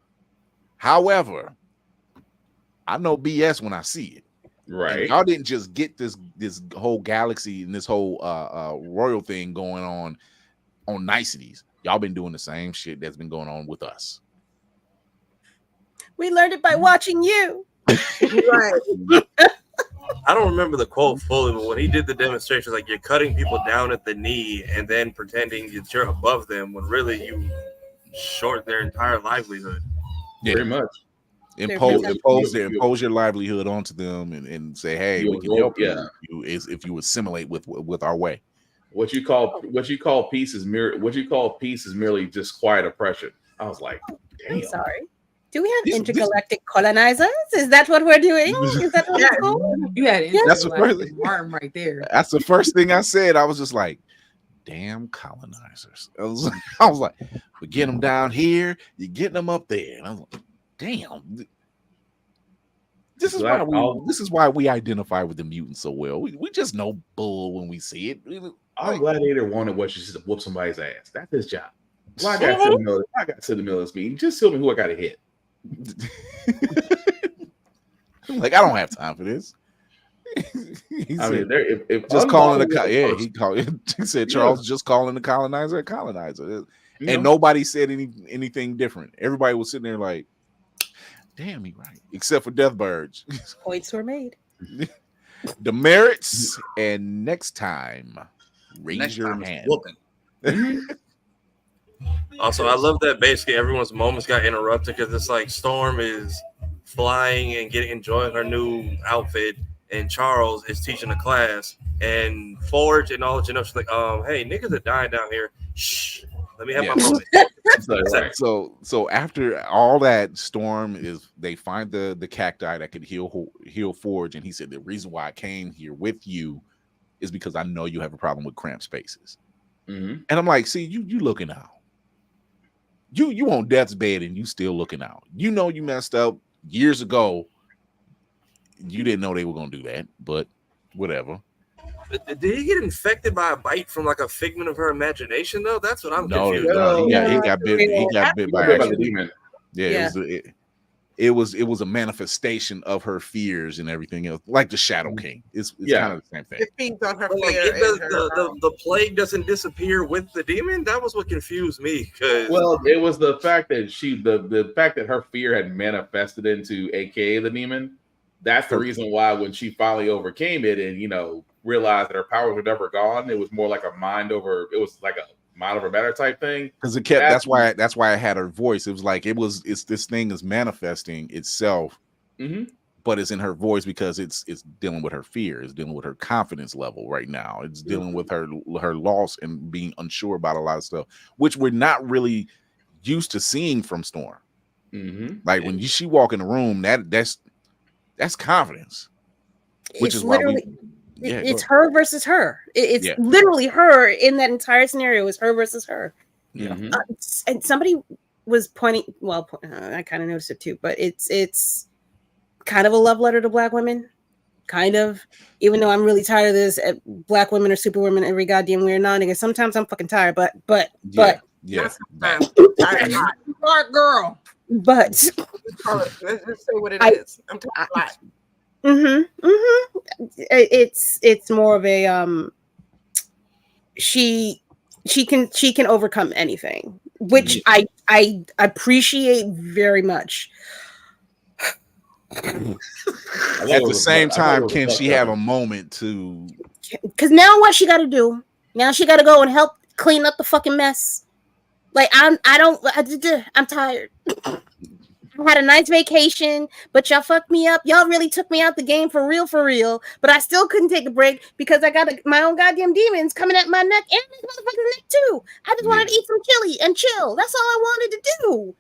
However, I know BS when I see it. Right. And y'all didn't just get this whole galaxy and this whole royal thing going on niceties. Y'all been doing the same shit that's been going on with us. We learned it by watching you. Right. I don't remember the quote fully, but when he did the demonstration, like, you're cutting people down at the knee and then pretending that you're above them when really you short their entire livelihood. Yeah. Pretty much. Impose your livelihood onto them and say, hey, we can help you if you assimilate with our way. What you call peace is merely just quiet oppression. I was like, damn. I'm sorry. Do we have intergalactic colonizers? Is that what we're doing? Is that what it's called? You had intergalactic Martin right there. That's the first thing I said. I was just like, damn colonizers. I was like, we get them down here, you getting them up there. And I was like, damn. This is why we identify with the mutants so well. We just know bull when we see it. Our Gladiator wanted what just to whoop somebody's ass. That's his job. Well, I got to the middle of this meeting. Just tell me who I got to hit. Like, I don't have time for this. He said Charles just calling the colonizer a colonizer. And nobody said anything different. Everybody was sitting there like, damn, he right. Except for Deathbirds. Points were made. Demerits, and next time, raise your hand. Also, I love that basically everyone's moments got interrupted because it's like Storm is flying and enjoying her new outfit, and Charles is teaching a class, and Forge and all that, she's like, hey, niggas are dying down here. Shh, let me have my moment. So after all that, Storm they find the cacti that could heal Forge, and he said the reason why I came here with you is because I know you have a problem with cramped spaces. And I'm like, see, you looking out. You on death's bed and you still looking out. You know you messed up years ago. You didn't know they were gonna do that, but whatever. Did he get infected by a bite from like a figment of her imagination though? That's what I'm confused. No, he got bit. He got bit by the demon. Yeah, it was a manifestation of her fears and everything else, like the Shadow King. It's kind of the same thing. It feeds on her Like, fear. the plague doesn't disappear with the demon. That was what confused me. Well, it was the fact that the fact that her fear had manifested into AKA the demon. That's the reason why when she finally overcame it and realized that her powers were never gone, it was more like a mind over matter type thing. Because it kept that's why I had her voice. It was like it's this thing is manifesting itself, but it's in her voice because it's dealing with her fear, it's dealing with her confidence level right now. It's dealing with her loss and being unsure about a lot of stuff, which we're not really used to seeing from Storm. Like when she walk in the room, that's confidence. Which is literally it's her versus her. It's Yeah. literally her in that entire scenario. Is her versus her. Yeah. And somebody was pointing. Well, I kind of noticed it too, but it's kind of a love letter to Black women. Kind of, even though I'm really tired of this. Black women are superwomen every goddamn way or not. And sometimes I'm fucking tired, but Dark girl. But let's just say what it is. I'm talking Black. It's more of a she can overcome anything, which I appreciate very much. At the same time, can she have a moment to? Because now what she got to do? Now she got to go and help clean up the fucking mess. Like I'm tired. I had a nice vacation, but y'all fucked me up. Y'all really took me out the game for real. But I still couldn't take a break because I got my own goddamn demons coming at my neck and this motherfucker's neck too. I just wanted to eat some chili and chill. That's all I wanted to do.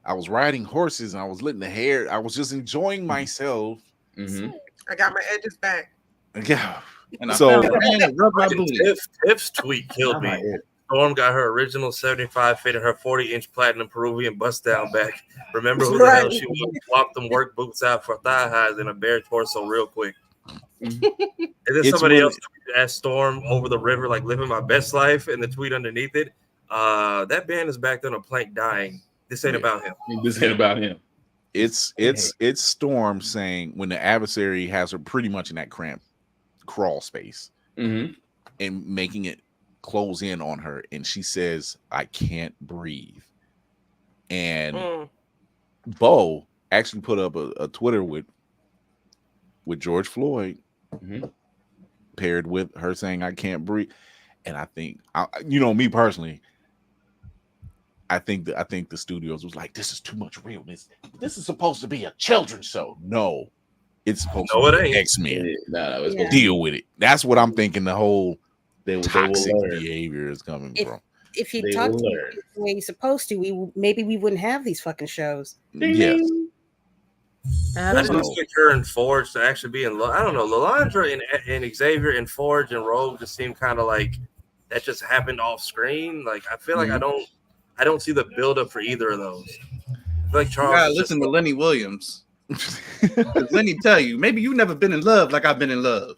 I was riding horses and I was letting the hair. I was just enjoying myself. I got my edges back. Yeah. And So rub my booty. Tiff's tweet killed me. Storm got her original 75 fit in her 40-inch platinum Peruvian bust down back. Remember who the hell she was? Swapped them work boots out for thigh highs and a bare torso real quick. And then somebody else asked Storm over the river, like living my best life, and the tweet underneath it. That band is back on a plank dying. This ain't about him. This ain't about him. It's Storm saying when the adversary has her pretty much in that cramped crawl space and making it close in on her, and she says, I can't breathe. And Bo actually put up a Twitter with George Floyd paired with her saying I can't breathe. And I think me personally, I think the studios was like, this is too much realness. This is supposed to be a children's show. No, it's supposed to be X-Men. Deal with it. That's what I'm thinking. The whole toxic behavior is coming from. If you talk to the way you're supposed to, maybe we wouldn't have these fucking shows. Yes. I just expect her and Forge to actually be in love. I don't know. Lalandra and Xavier and Forge and Rogue just seem kind of like that just happened off screen. Like I feel like I don't see the build up for either of those. I feel like Charles. Listen to Lenny Williams. Lenny tell you, maybe you never been in love like I've been in love.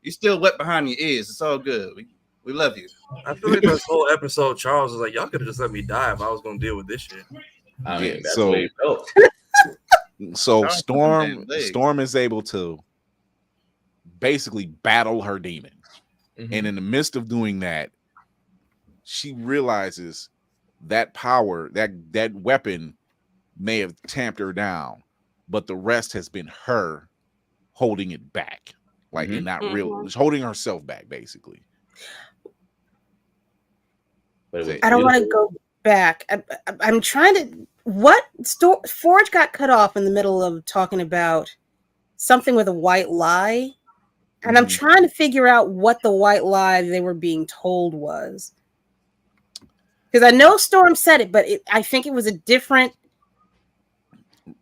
You're still wet behind your ears. It's all good. We love you. I feel like this whole episode, Charles was like, y'all could have just let me die if I was going to deal with this shit. I mean, that's the way it felt. So Storm is able to basically battle her demon. And in the midst of doing that, she realizes that power, that weapon may have tamped her down, but the rest has been her holding it back. Like and not real holding herself back, basically. I don't want to go back. I'm trying to Forge got cut off in the middle of talking about something with a white lie, and I'm trying to figure out what the white lie they were being told was. Because I know Storm said it, but I think it was a different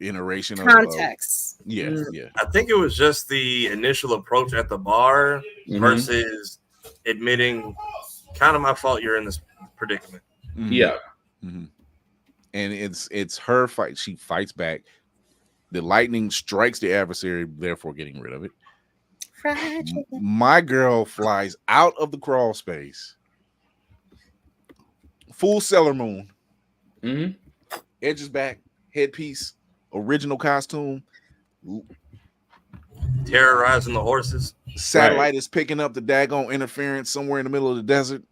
iteration context. Yeah. I think it was just the initial approach at the bar versus admitting, kind of my fault. You're in this predicament. Yeah. And it's her fight. She fights back. The lightning strikes the adversary, therefore getting rid of it. My girl flies out of the crawl space. Full Sailor Moon. Edges back, headpiece, original costume. Terrorizing the horses. Satellite is picking up the daggone interference somewhere in the middle of the desert.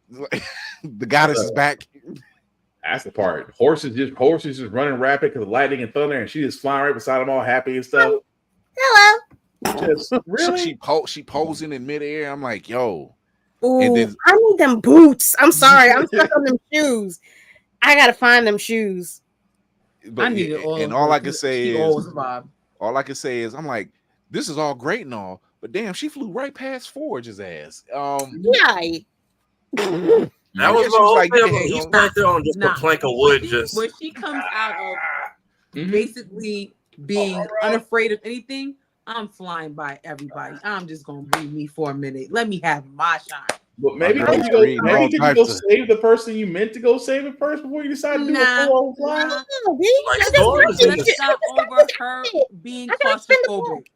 The goddess is back. That's the part. Horses just running rapid because of lightning and thunder, and she just flying right beside them, all happy and stuff. Hello. Just really? She posing in midair. I'm like, yo. Ooh, and then, I need them boots. I'm sorry, I'm stuck on them shoes. I gotta find them shoes. But, I need it all. And all I can say is, I'm like, this is all great and all, but damn, she flew right past Forge's ass. Yeah. That was my whole thing. He's back there on just a plank of wood. When she comes out of basically being unafraid of anything, I'm flying by everybody. I'm just gonna breathe me for a minute. Let me have my shine. But maybe did you go save the person you meant to go save it first before you decide to do a full fly? Stop over her being claustrophobic.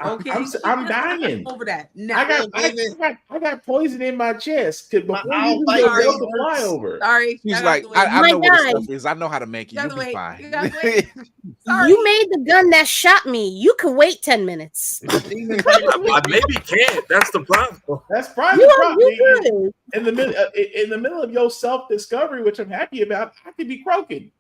Okay, I'm dying over that. No, I got poison in my chest. Before you to fly over. Sorry, she's like, I know what the stuff is. I know how to make it. You'll be fine. You made the gun that shot me. You can wait 10 minutes. I maybe can't. That's the problem. That's probably the problem. In the middle of your self-discovery, which I'm happy about, I could be croaking.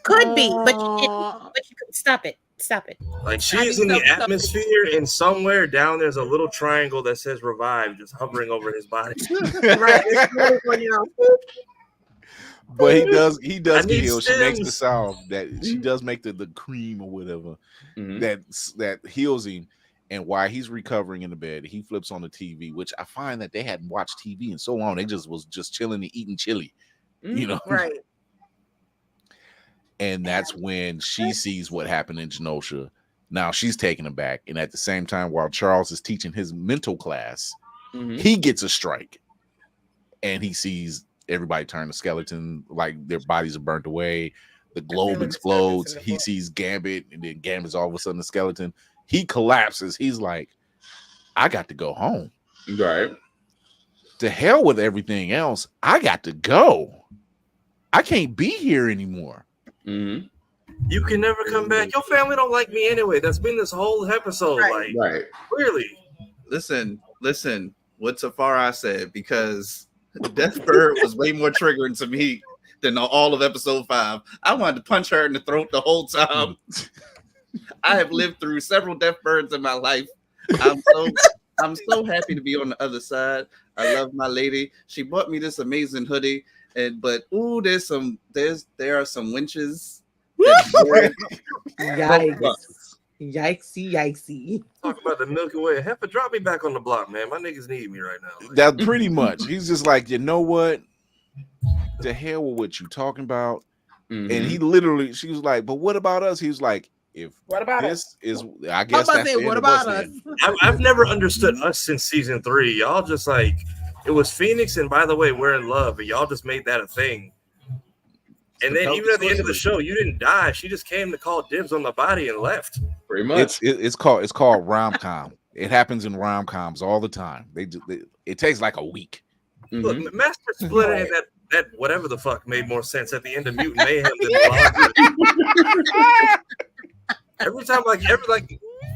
Could be, but you could stop it. Stop it. Like she's in the atmosphere, and somewhere down there's a little triangle that says revive, just hovering over his body. But he does get healed. She makes the sound that she does make the cream or whatever that heals him. And while he's recovering in the bed, he flips on the TV, which I find that they hadn't watched TV in so long. They was chilling and eating chili, you know. Right. And that's when she sees what happened in Genosha. Now she's taken aback. And at the same time, while Charles is teaching his mental class, he gets a strike. And he sees everybody turn to skeleton, like their bodies are burnt away. The globe explodes. He sees Gambit, and then Gambit's all of a sudden a skeleton. He collapses. He's like, I got to go home. Right. To hell with everything else. I got to go. I can't be here anymore. You can never come back. Your family don't like me anyway. That's been this whole episode. Right. Like, really? Listen. What Safari said, because Deathbird was way more triggering to me than all of episode 5. I wanted to punch her in the throat the whole time. I have lived through several Deathbirds in my life. I'm so happy to be on the other side. I love my lady. She bought me this amazing hoodie. But there are some winches. Yikesy. Talk about the Milky Way. Heifer, drop me back on the block, man. My niggas need me right now. Like, that pretty much. He's just like, you know what? The hell with what you talking about? And he literally, she was like, but what about us? He was like, what about this is, I guess that's the what about us? I've never understood us since season 3. Y'all just like, it was Phoenix, and by the way, we're in love, but y'all just made that a thing. And then even at the end of the show, you didn't die. She just came to call dibs on the body and left. Pretty much. It's called rom-com. It happens in rom-coms all the time. It takes like a week. Look, Master Splinter and that whatever the fuck made more sense at the end of Mutant Mayhem than every time,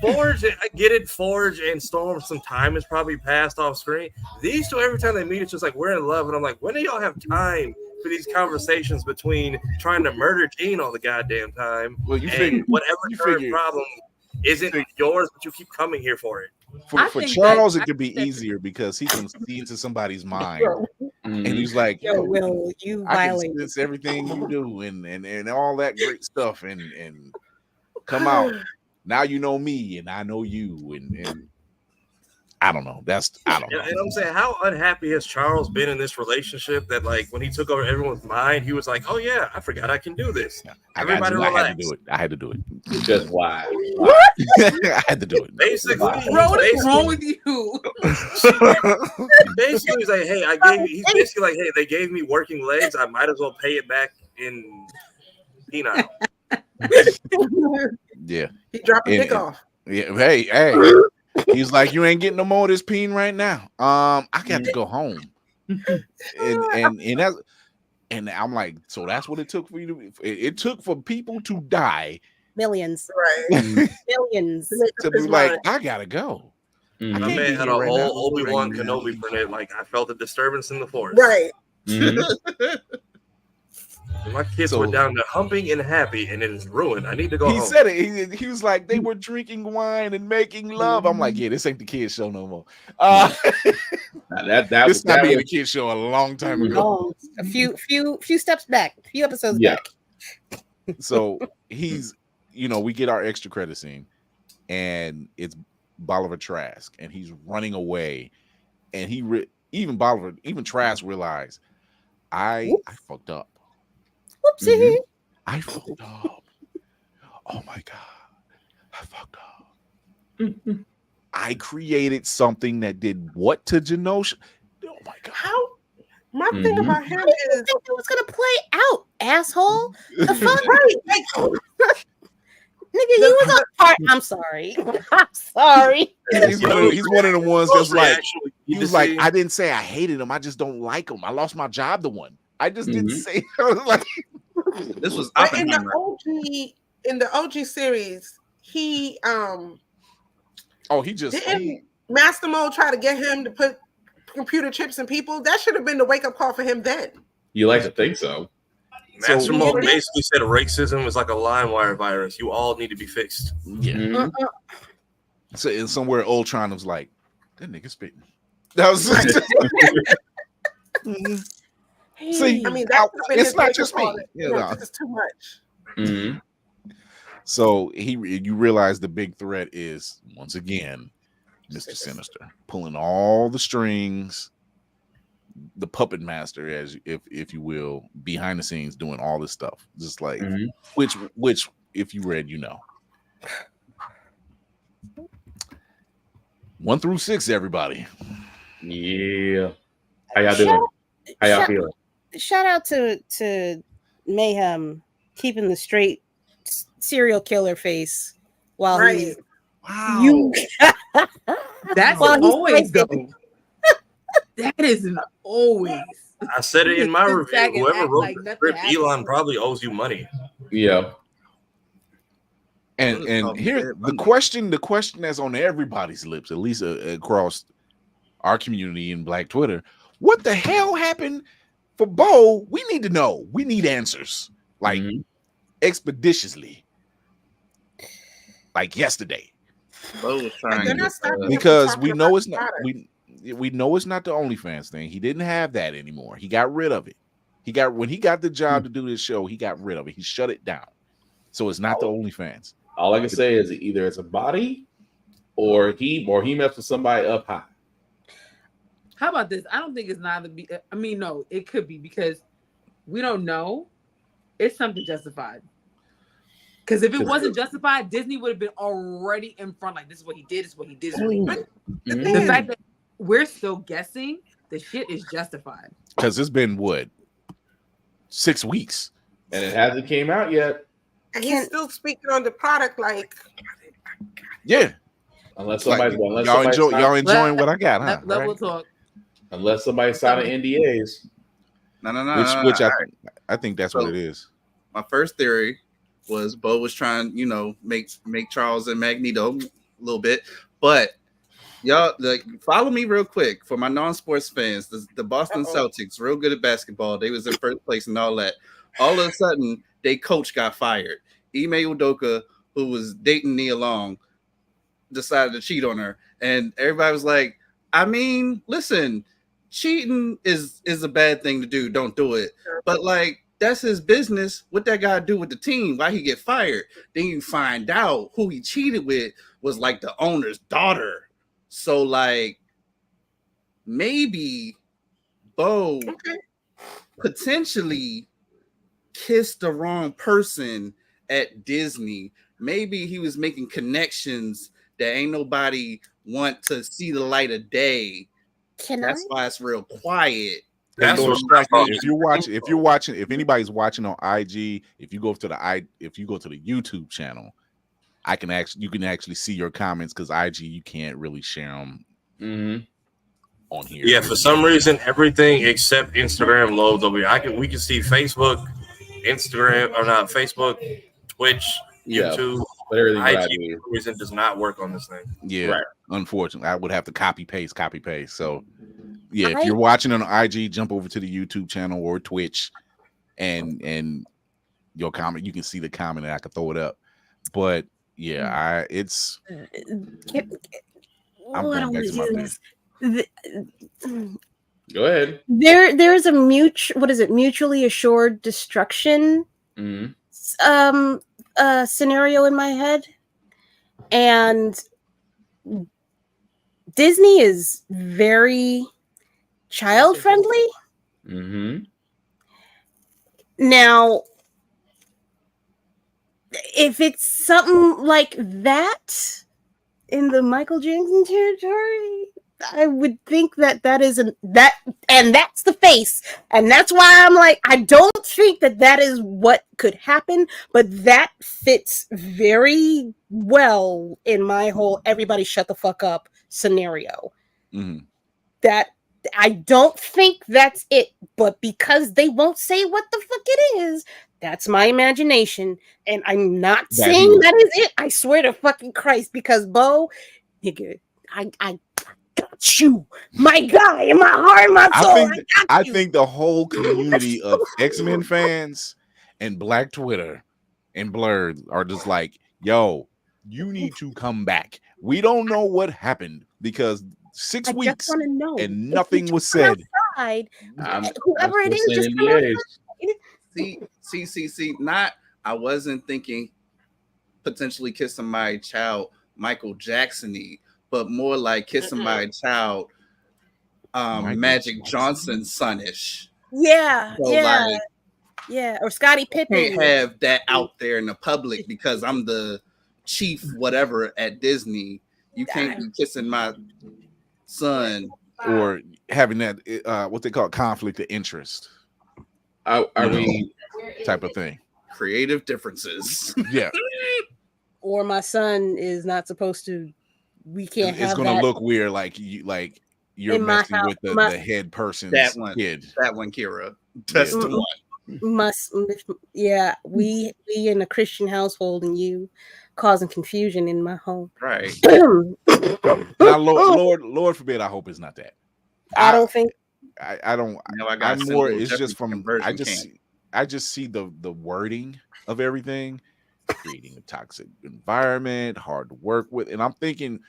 Forge, I get it. Forge and Storm, some time has probably passed off screen. These two, every time they meet, it's just like, we're in love. And I'm like, when do y'all have time for these conversations between trying to murder Gene all the goddamn time? Well, you figure whatever current problem isn't yours, but you keep coming here for it. For Charles, it could be easier because he can see into somebody's mind And he's like, Yo, Will, you I can violate sense everything you do and all that great stuff and come out. Now you know me and I know you and I don't know. I don't know. And I'm saying, how unhappy has Charles been in this relationship that, like, when he took over everyone's mind, he was like, "Oh yeah, I forgot I can do this." I Everybody had to relax. do it. I had to do it. Because why? I had to do it. Basically, Bro, what is wrong with you? basically, he's like, "Hey, I gave you." He's basically like, "Hey, they gave me working legs. I might as well pay it back in penile." Yeah. He dropped the dick And- off. Yeah. Hey. He's like, you ain't getting no more of this peen right now. I got to go home. And I'm like, so that's what it took for you to. It took for people to die. Millions. Right. Millions. To be like, I gotta go. Mhm. My can't man be had here a right whole now. Obi-Wan Kenobi print. Like, I felt a disturbance in the force. Right. Mhm. My kids were down there humping and happy, and it is ruined. I need to go He home. said it. He was like, they were drinking wine and making love. I'm like, yeah, this ain't the kids show no more. This not being the kids show a long time ago. Oh, a few steps back, a few episodes Yeah. back. So he's, we get our extra credit scene, and it's Bolivar Trask, and he's running away, and even Trask realized, I fucked up. Whoopsie. I fucked up. Oh my god, I fucked up. I created something that did what to Genosha? Oh my god. How? My thing about him How did you is think it was gonna play out, asshole? The fuck? right. Like, Nigga, he was a part. I'm sorry. I'm sorry. He's one of the ones that's like, Actually, he was like, I didn't say I hated him. I just don't like him. I lost my job to one. I just didn't say. I was like, This was but in Oppenheimer. the OG series, he he just didn't Master Mode try to get him to put computer chips in people. That should have been the wake up call for him then. You like to think so? Master Mode basically said racism is like a LimeWire virus. You all need to be fixed. Yeah. Mhm. So and somewhere Ultron was like, that nigga spitting. That was See, I mean, that it's his not wake-up just call me. that, You know. this is too much. Mhm. So you realize the big threat is once again Mr. Sinister pulling all the strings, the puppet master, as if you will, behind the scenes doing all this stuff. Just like which if you read, 1 through 6, everybody. Yeah. How y'all doing? How y'all feeling? Shout out to Mayhem keeping the straight serial killer face while Right. Wow. you That's Well, he's always crazy. though. That isn't always. I said it in my Sit review. back and Whoever act wrote like the nothing script, happened. Elon probably owes you money. Yeah. And here the question that's on everybody's lips, at least across our community in Black Twitter, what the hell happened for Bo? We need to know. We need answers, like expeditiously, like yesterday, Bo was trying They're to not stopping him from because talking we about know it's the not product. we know it's not the OnlyFans thing. He didn't have that anymore. He got rid of it. When he got the job to do this show, he got rid of it. He shut it down. So it's not the OnlyFans. All I can say is either it's a body or he messed with somebody up high. How about this? I don't think it's neither. I mean, no, it could be because we don't know. It's something justified. Because if it wasn't justified, Disney would have been already in front. Like, this is what he did. This is what he did. This is what he did. The Mhm. thing The is, fact that we're still guessing, the shit is justified. Because it's been 6 weeks. And it hasn't came out yet. and he's still speaking on the product like Yeah. Unless Like, somebody y'all enjoying what I got, huh? Level Right? talk. unless somebody signing NDAs. No. Which I think that's what it is. My first theory was Bo was trying, make Charles and Magneto a little bit, but y'all follow me real quick for my non-sports fans. The Boston Celtics, real good at basketball. They was in first place and all that. All of a sudden, their coach got fired. Ime Udoka, who was dating Nia Long, decided to cheat on her, and everybody was like, "I mean, listen, cheating is a bad thing to do. Don't do it. But like that's his business. What that guy do with the team? Why he get fired? Then you find out who he cheated with was like the owner's daughter. So like maybe Bo potentially kissed the wrong person at Disney. Maybe he was making connections that ain't nobody want to see the light of day. That's why it's real quiet. That's Lord, what if anybody's watching on IG, if you go to the YouTube channel, you can actually see your comments because IG you can't really share them on here. Yeah, for some reason, everything except Instagram loads over here. We can see Facebook, Instagram, or not Facebook, Twitch, YouTube. But everything IG for some reason does not work on this thing. Yeah, right. Unfortunately, I would have to copy paste. So yeah, if you're watching on IG, jump over to the YouTube channel or Twitch, and your comment, you can see the comment, and I can throw it up. But yeah, I'm going back to my bed. Go ahead. There's a mutually assured destruction scenario in my head, and Disney is very child friendly. Now, if it's something like that in the Michael Jackson territory, I would think that and that's the face, and that's why I'm like, I don't think that is what could happen, but that fits very well in my whole everybody shut the fuck up scenario. That I don't think that's it, but because they won't say what the fuck it is, that's my imagination, and I'm not saying that is it. I swear to fucking Christ, because Bo, nigga, I got you, my guy, in my heart, my soul. I think the whole community of X-Men fans and Black Twitter and Blurred are just like, yo, you need to come back. We don't know what happened because 6 weeks and nothing was said. Whoever it is, just come outside. See. Not, I wasn't thinking potentially kissing my child Michael Jackson-y, but more like kissing my child Magic Johnson's son-ish. Yeah, so or Scottie Pippen. Can't have that out there in the public because I'm the chief whatever at Disney. You can't be kissing my son or having that what they call conflict of interest. Are we type of thing? Creative differences. Yeah. Or my son is not supposed to. We can't have. It's going to look weird, like you're messing with the head person's kid. That one, Kira. That's the one. We in a Christian household, and you causing confusion in my home. Right. Now, Lord forbid. I hope it's not that. I don't think. I don't. I'm more. It's just from. I just see the wording of everything, creating a toxic environment, hard to work with, and I'm thinking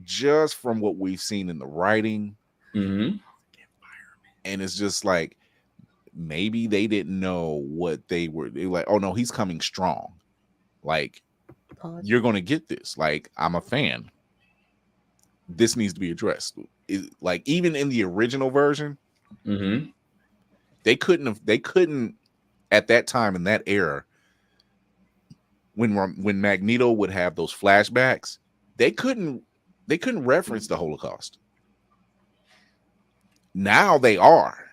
just from what we've seen in the writing, and it's just like maybe they didn't know what they were. They were like, oh no, he's coming strong. Like you're gonna get this. Like I'm a fan. This needs to be addressed. Like even in the original version, they couldn't at that time in that era when Magneto would have those flashbacks, they couldn't reference the Holocaust. Now they are.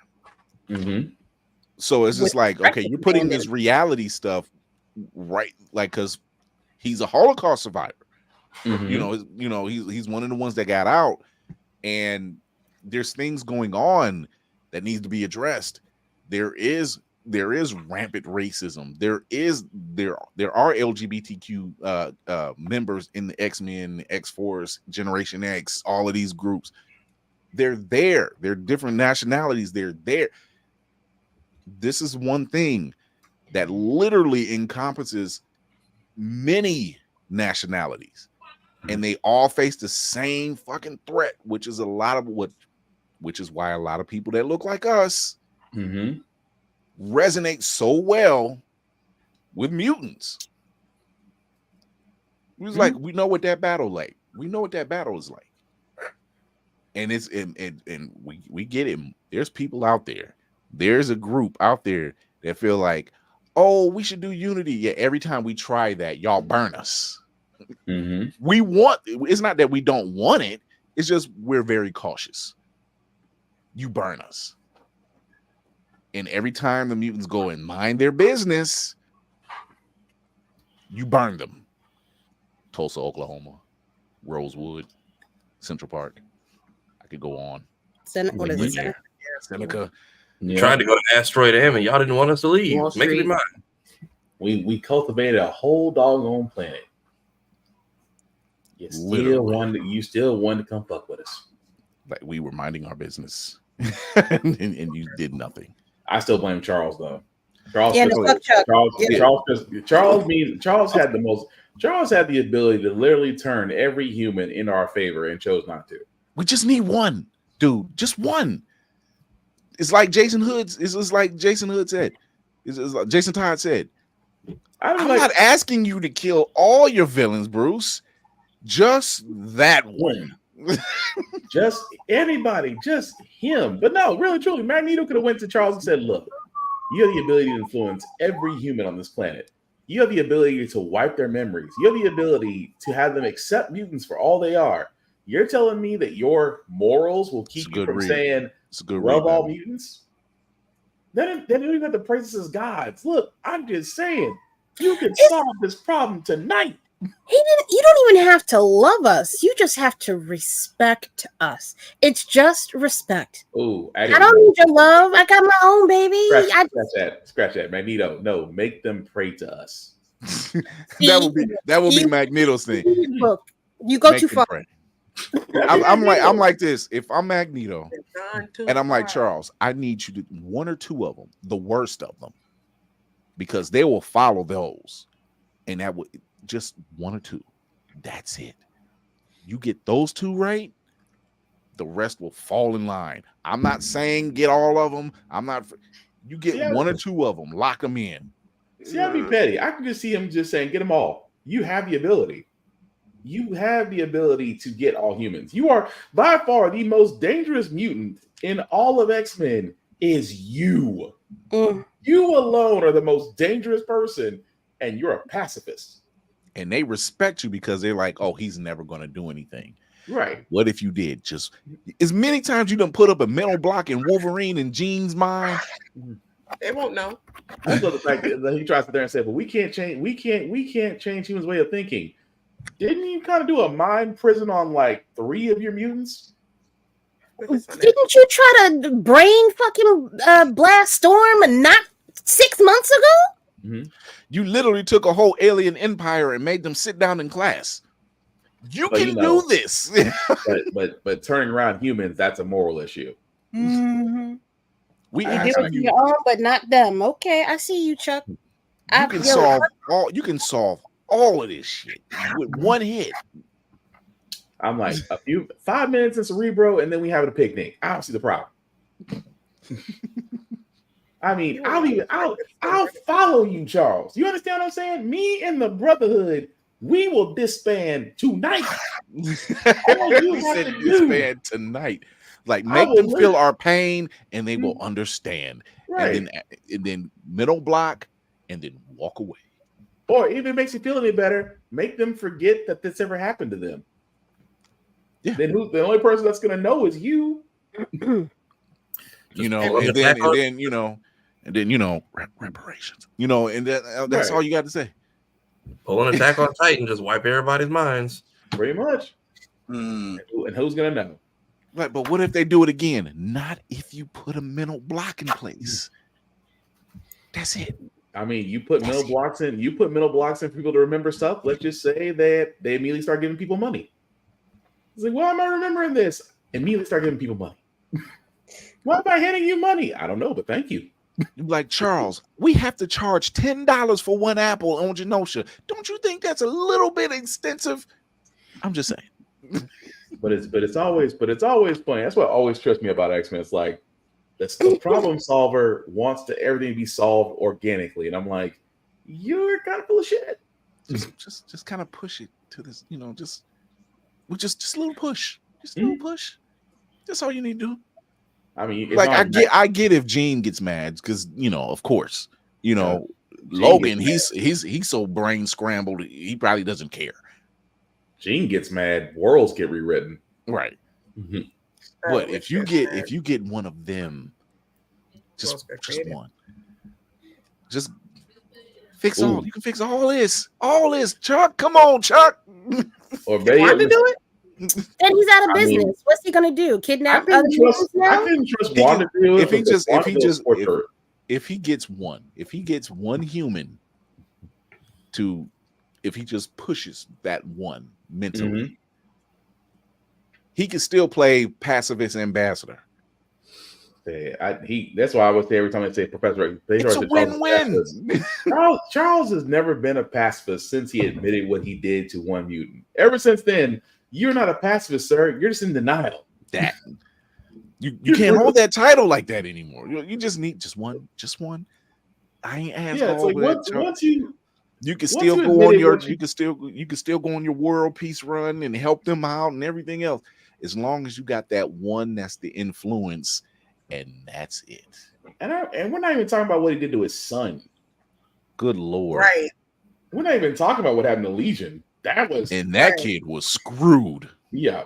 So it's just like, okay, you're putting this reality stuff right, like because he's a Holocaust survivor. You know, he's one of the ones that got out, and there's things going on that needs to be addressed. There is rampant racism. There are LGBTQ members in the X-Men, X-Force, Generation X, all of these groups. They're there. They're different nationalities. They're there. This is one thing that literally encompasses many nationalities, and they all face the same fucking threat, which is a lot of what which is why a lot of people that look like us Mm-hmm. resonate so well with mutants. It was like, we know what that battle like. We know what that battle is like. And it's and we get it. There's people out there. There's a group out there that feel like, oh, we should do unity. Yeah, every time we try that, y'all burn us. Mm-hmm. We want, it's not that we don't want it, it's just we're very cautious. You burn us. And every time the mutants go and mind their business, you burn them. Tulsa, Oklahoma, Rosewood, Central Park. I could go on. What is it? Seneca. Seneca. Yeah. Tried to go to Asteroid M and y'all didn't want us to leave. Wall Make it be Street. mine. We cultivated a whole doggone planet. You still wanted to come fuck with us. Like we were minding our business. and you did nothing. I still blame Charles though. Charles, Yeah, the fuck Chuck. Charles had the ability to literally turn every human in our favor and chose not to. We just need one, dude. Just one. It's like Jason Hood's. It's like Jason Hood said. It's like Jason Todd said. I'm not asking you to kill all your villains, Bruce. Just that one. Just anybody, just him. But no, really, truly, Magneto could have went to Charles and said, look, you have the ability to influence every human on this planet. You have the ability to wipe their memories. You have the ability to have them accept mutants for all they are. You're telling me that your morals will keep you from saying love all mutants? They don't even have to praise us as gods. Look, I'm just saying, you can solve this problem tonight. You don't even have to love us. You just have to respect us. It's just respect. Oh, I don't need your love. I got my own, baby. Scratch that. Magneto, no, make them pray to us. that will be Magneto's thing. Look, you go too far. I'm like this. If I'm Magneto and I'm like, Charles, I need you to one or two of them, the worst of them, because they will follow those, and that would just one or two. That's it. You get those two right, the rest will fall in line. I'm not saying get all of them. You get one or two of them, lock them in. See, I'd be petty. I can just see him just saying, get them all. You have the ability. You have the ability to get all humans. You are by far the most dangerous mutant in all of X-Men is you. You alone are the most dangerous person, and you're a pacifist. And they respect you because they're like, oh, he's never going to do anything. Right. What if you did? Just as many times you done put up a mental block in Wolverine and Jean's mind. They won't know. I love the fact that he tries to there and say, but we can't change humans' way of thinking. Didn't you kind of do a mind prison on like 3 of your mutants? Didn't you try to brain fucking blast Storm not 6 months ago? Mm-hmm. You literally took a whole alien empire and made them sit down in class. You can do this. but turning around humans, that's a moral issue. Mm-hmm. You did it your own, but not them. Okay, I see you, Chuck. You can solve all of this shit with one hit. I'm like 5 minutes in Cerebro, and then we have a picnic. I don't see the problem. I mean, I'll follow you, Charles. You understand what I'm saying? Me and the Brotherhood, we will disband tonight. All you have to do, disband tonight. Like make them feel our pain, and they will understand. Right. And then middle block, and then walk away. Or if it makes you feel any better, make them forget that this ever happened to them. Yeah. Then the only person that's gonna know is you. And then reparations. And that's all you got to say. Pull an Attack on Titan, just wipe everybody's minds. Pretty much. And who's gonna know? Right, but what if they do it again? Not if you put a mental block in place. That's it. I mean, you put mental blocks in for people to remember stuff. Let's just say that they immediately start giving people money. It's like, why am I remembering this? Immediately start giving people money. Why am I handing you money? I don't know, but thank you. You're like, Charles, we have to charge $10 for one apple on Genosha. Don't you think that's a little bit extensive? I'm just saying. But it's always funny. That's what always trips me about X-Men. It's like the problem solver wants everything to be solved organically, and I'm like, you're kind of full of shit. Just kind of push it to this, just a little push, just a little push. That's all you need to do. I mean, like I get if Gene gets mad because of course, Logan, he's so brain scrambled, he probably doesn't care. Gene gets mad, worlds get rewritten. Right. Mm-hmm. But if you get one of them, just one, just fix all. You can fix all this. Chuck, come on, Chuck. Or maybe want to do it. Then he's out of business. What's he gonna do? Kidnap other humans now? I couldn't trust Wanda to do it. If he gets one human to, if he just pushes that one mentally, he can still play pacifist ambassador. That's why I would say every time I say Professor, it's a win-win. Charles has never been a pacifist since he admitted what he did to one mutant. Ever since then, you're not a pacifist, sir. You're just in denial. That you can't hold that title like that anymore. You just need just one. I ain't asked all that. Once you can still go on your you can still go on your world peace run and help them out and everything else, as long as you got that one that's the influence, and that's it. And we're not even talking about what he did to his son. Good Lord. Right. We're not even talking about what happened to Legion. That kid was screwed. Yeah.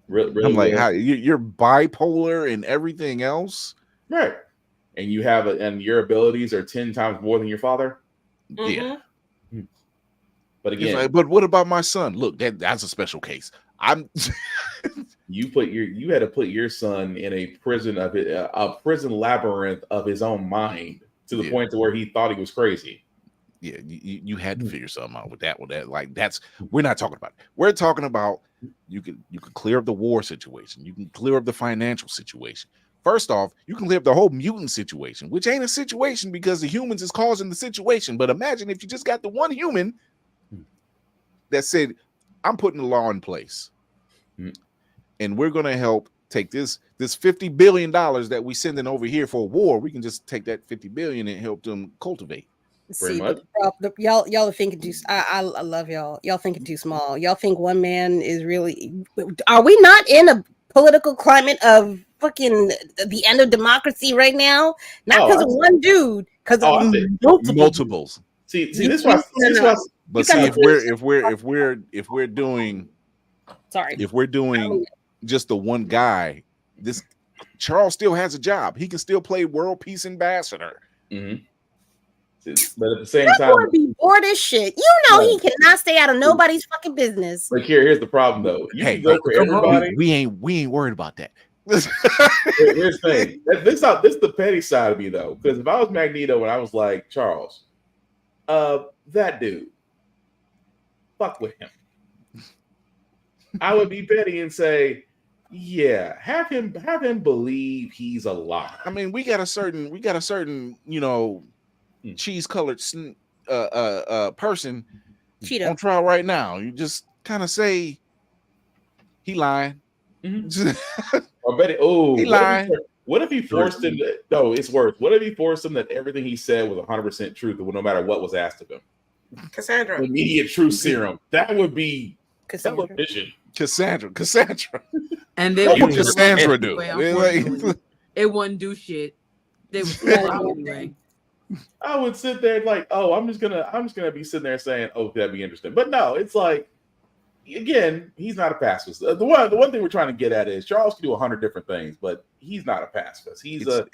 really, I'm like, how you're bipolar and everything else, right? And you have and your abilities are 10 times more than your father. Yeah. But again, like, but what about my son? Look, that's a special case. You had to put your son in a prison labyrinth of his own mind to the point to where he thought he was crazy. Yeah, you had to figure something out with that. Like we're not talking about it. We're talking about you could clear up the war situation. You can clear up the financial situation. First off, you can clear up the whole mutant situation, which ain't a situation because the humans is causing the situation. But imagine if you just got the one human that said, I'm putting the law in place. And we're going to help take this $50 billion that we sending over here for a war. We can just take that $50 billion and help them cultivate. See, but y'all are thinking too. I love y'all. Y'all thinking too small. Y'all think one man is really. Are we not in a political climate of fucking the end of democracy right now? Not because of one dude, because of multiples. See, this was. But see, if we're doing just the one guy, this Charles still has a job. He can still play world peace ambassador. But at the same time, be bored as shit. He cannot stay out of nobody's fucking business. Like here's the problem though. You can go for everybody. We ain't worried about that. Here's the thing. This is the petty side of me though. Because if I was Magneto and I was like, Charles, that dude, fuck with him, I would be petty and say, yeah, have him believe he's a lie. I mean, we got a certain cheese-colored person Cheeto on trial right now. You just kind of say he lying. Or bet he lied. What if he forced him? No, it's worse. What if he forced him that everything he said was 100% truth, no matter what was asked of him? Cassandra, immediate truth serum. That would be television. Cassandra, and they what Cassandra do? It wouldn't do shit. They would fall out anyway. I would sit there like, oh, I'm just gonna be sitting there saying, oh, that'd be interesting. But no, it's like, again, he's not a pacifist. The one thing we're trying to get at is Charles can do 100 different things, but he's not a pacifist. He's a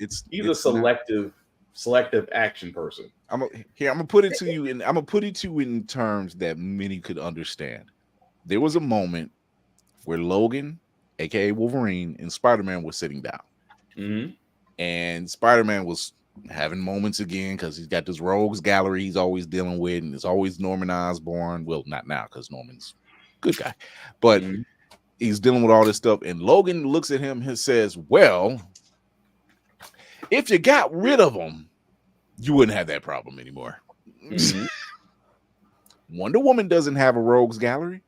selective action person. I'm gonna put it to you in terms that many could understand. There was a moment where Logan, aka Wolverine, and Spider-Man were sitting down, and Spider-Man was having moments again because he's got this rogues gallery he's always dealing with, and it's always Norman Osborn. Well, not now because Norman's a good guy, but he's dealing with all this stuff. And Logan looks at him and says, "Well, if you got rid of them, you wouldn't have that problem anymore." Wonder Woman doesn't have a rogues gallery.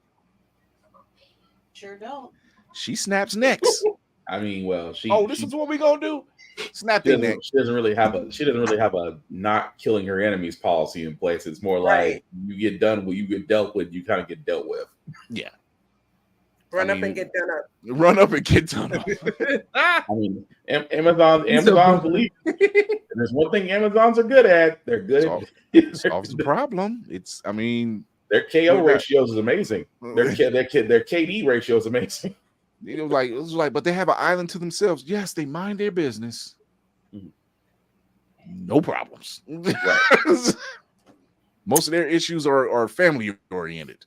sure don't. She snaps necks. I mean, well, This is what we gonna do. Snap their neck. she doesn't really have a not killing her enemies policy in place. It's more Right. like you get done with, you get dealt with, you kind of get dealt with. Yeah. Run up and get done up. Run up and get done up. I mean, Amazon believe. There's one thing Amazons are good at. They're good at Solves the problem. their KO ratios is amazing. Their KD ratio is amazing. It was like, but they have an island to themselves. Yes, they mind their business. No problems. Most of their issues are family oriented.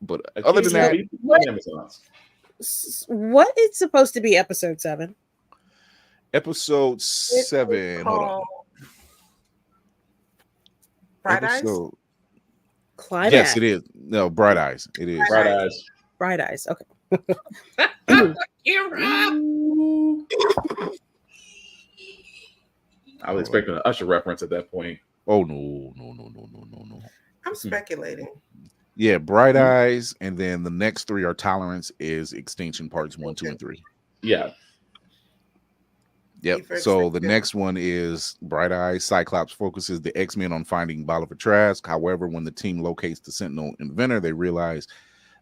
But other than that, what is supposed to be episode 7? Episode 7. Hold on. Bright Eyes? Climax. Yes, it is. No, Bright Eyes. It is. Bright Eyes. Bright Eyes. Okay. I was expecting an Usher reference at that point. Oh no. I'm speculating. Yeah, Bright Eyes, and then the next 3 are Tolerance is Extinction Parts 1, 2, and 3. Yeah. Yep. So the next one is Bright Eyes. Cyclops focuses the X-Men on finding Bolivar Trask. However, when the team locates the Sentinel inventor, they realize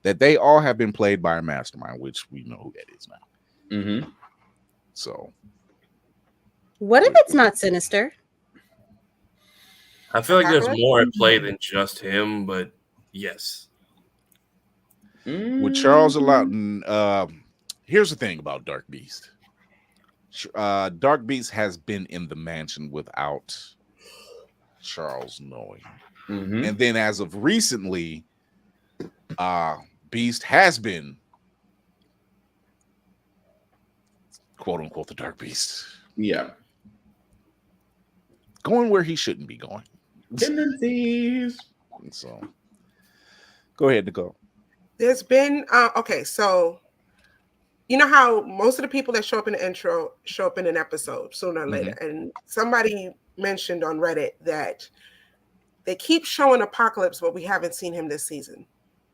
that they all have been played by a mastermind, which we know who that is now. Mm-hmm. So, what if it's not Sinister? I feel like there's more at play than just him, but yes. With Charles Lawton, here's the thing about Dark Beast. Dark Beast has been in the mansion without Charles knowing. Mm-hmm. And then as of recently, Beast has been, quote unquote, the Dark Beast. Yeah. Going where he shouldn't be going. Tendencies. So go ahead, Nicole. There's been okay, so you know how most of the people that show up in the intro show up in an episode sooner or later. And somebody mentioned on Reddit that they keep showing Apocalypse, but we haven't seen him this season.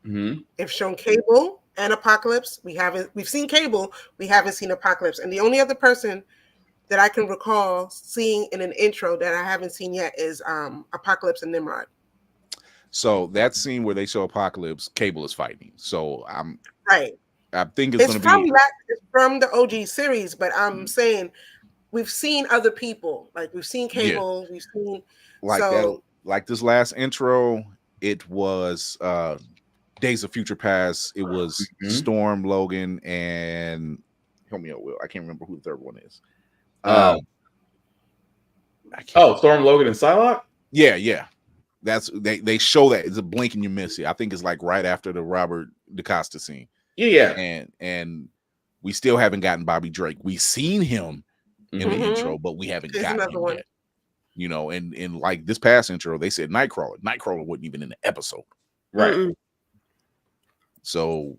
Mm-hmm. They've shown Cable and Apocalypse. We've seen Cable, we haven't seen Apocalypse. And the only other person that I can recall seeing in an intro that I haven't seen yet is Apocalypse and Nimrod. So that scene where they show Apocalypse, Cable is fighting. So I think it's going to from be it's from the OG series, but I'm saying we've seen other people. Like we've seen Cable, we've seen like this last intro. It was Days of Future Past. It was Storm, Logan, and help me out, Will. I can't remember who the third one is. Storm, Logan, and Psylocke. Yeah. That's they show that it's a blink and you miss it. I think it's like right after the Robert DaCosta scene. Yeah. And we still haven't gotten Bobby Drake. We've seen him in the intro, but we haven't gotten him yet. You know, and like this past intro, they said Nightcrawler. Nightcrawler wasn't even in the episode. Right. Mm-mm. So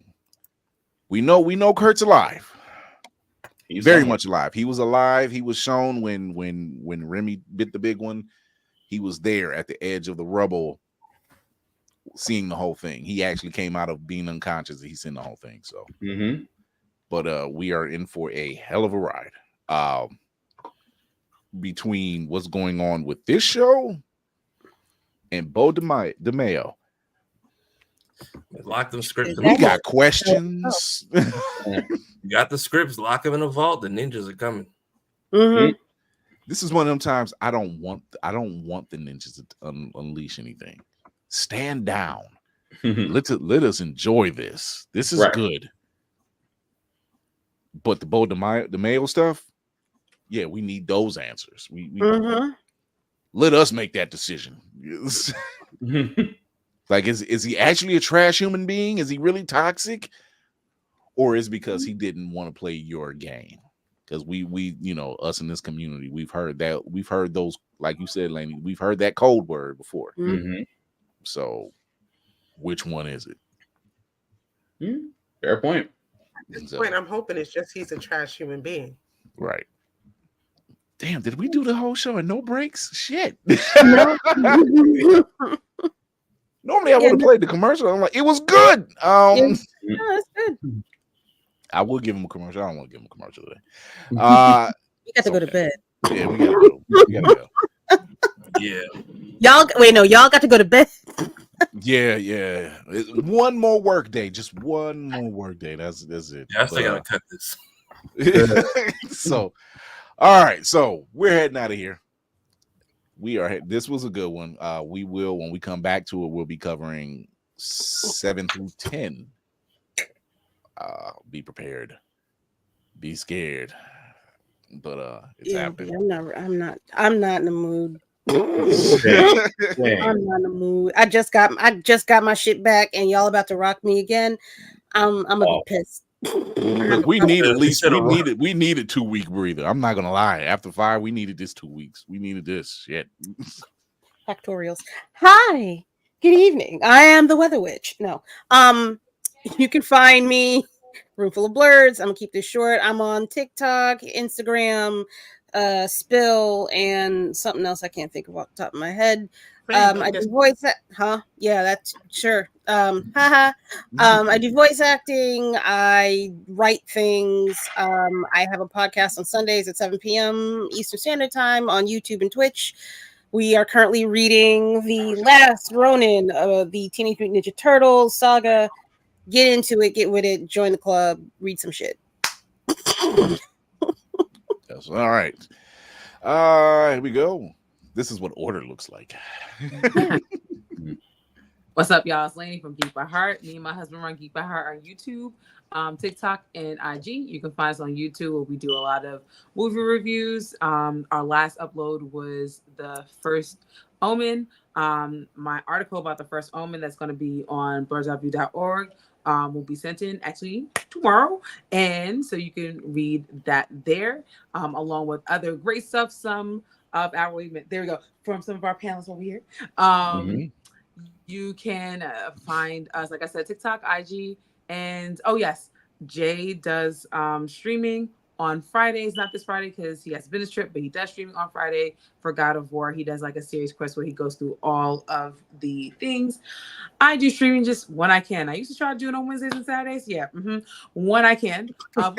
we know Kurt's alive. He's very much alive. He was alive. He was shown when Remy bit the big one. He was there at the edge of the rubble, seeing the whole thing. He actually came out of being unconscious. He's seen the whole thing. So, but we are in for a hell of a ride. Between what's going on with this show and Bo DeMayo. Lock them scripts. We got questions. You got the scripts. Lock them in a vault. The ninjas are coming. Mm-hmm. This is one of them times I don't want the ninjas to unleash anything. Stand down. Let us enjoy this. This is good. But the Bo DeMayo stuff, yeah, we need those answers. We let us make that decision. Like, is he actually a trash human being? Is he really toxic? Or is it because he didn't want to play your game? Because we you know, us in this community, we've heard those, like you said, Lainey, we've heard that code word before. So which one is it? Fair point. At this point, I'm hoping it's just he's a trash human being. Right. Damn, did we do the whole show and no breaks? Shit. Normally I would have played the commercial. I'm like, it was good. Oh, that's good. I will give him a commercial. I don't want to give him a commercial today. You got to go to okay. bed. Yeah, we gotta go. We gotta go. Yeah. Y'all got to go to bed. Yeah. One more work day. Just one more work day. That's it. Yeah, I still gotta cut this. So, all right. So we're heading out of here. This was a good one. We will, when we come back to it, we'll be covering 7 through 10. Be prepared. Be scared. But it's happening. I'm not in the mood. Damn. I'm not in the mood. I just got my shit back, and y'all about to rock me again. I'm gonna be pissed. Look, we need at least we needed 2 week breather. I'm not gonna lie. After 5, we needed this 2 weeks. We needed this shit. Factorials. Hi. Good evening. I am the Weather Witch. No. You can find me Roomful of Blurs. I'm gonna keep this short. I'm on TikTok, Instagram, Spill, and something else I can't think of off the top of my head. I do voice yeah, that's sure. I do voice acting. I write things. I have a podcast on Sundays at 7 p.m. Eastern Standard Time on YouTube and Twitch. We are currently reading the last Ronin of the Teenage Mutant Ninja Turtles saga. Get into it, get with it, join the club, read some shit. That's all right. Here we go. This is what order looks like. What's up, y'all? It's Lainey from Geek by Heart. Me and my husband run Geek by Heart on YouTube, TikTok, and IG. You can find us on YouTube where we do a lot of movie reviews. Our last upload was the first Omen. My article about the first Omen that's going to be on birdseyeView.org will be sent in actually tomorrow, and so you can read that there, along with other great stuff. Some of our there we go from some of our panelists over here. You can find us, like I said, TikTok, IG, and oh yes, Jay does streaming on Fridays. Not this Friday because he has a business trip, but he does streaming on Friday for God of War. He does like a series quest where he goes through all of the things. I do streaming just when I can. I used to try to do it on Wednesdays and Saturdays. Yeah, when I can. So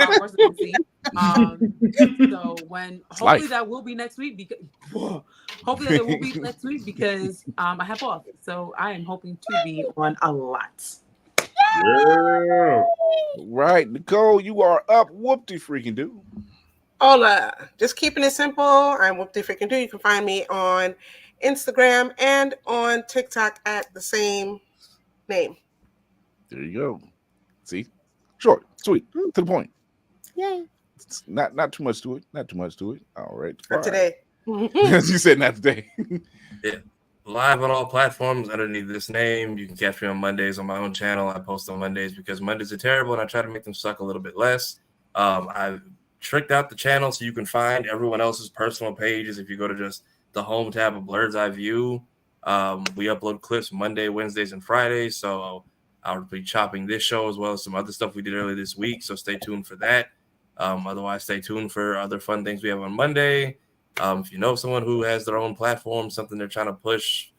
when hopefully that will be next week because hopefully that it will be next week because I have off. So I am hoping to be on a lot. Yeah. Right, Nicole, you are up. Whoop-de freaking do. Hola, just keeping it simple. I'm Whoop-de freaking do. You can find me on Instagram and on TikTok at the same name. There you go. See, short, sweet, to the point. Yay! It's not too much to it. Not too much to it. All right. For today. As you said, not today. Yeah. Live on all platforms underneath this name. You can catch me on Mondays on my own channel. I post on Mondays because Mondays are terrible and I try to make them suck a little bit less. I've tricked out the channel so you can find everyone else's personal pages. If you go to just the home tab of Blur's Eye View, we upload clips Monday, Wednesdays, and Fridays. So I'll be chopping this show as well as some other stuff we did earlier this week. So stay tuned for that. Otherwise, stay tuned for other fun things we have on Monday. If you know someone who has their own platform, something they're trying to push,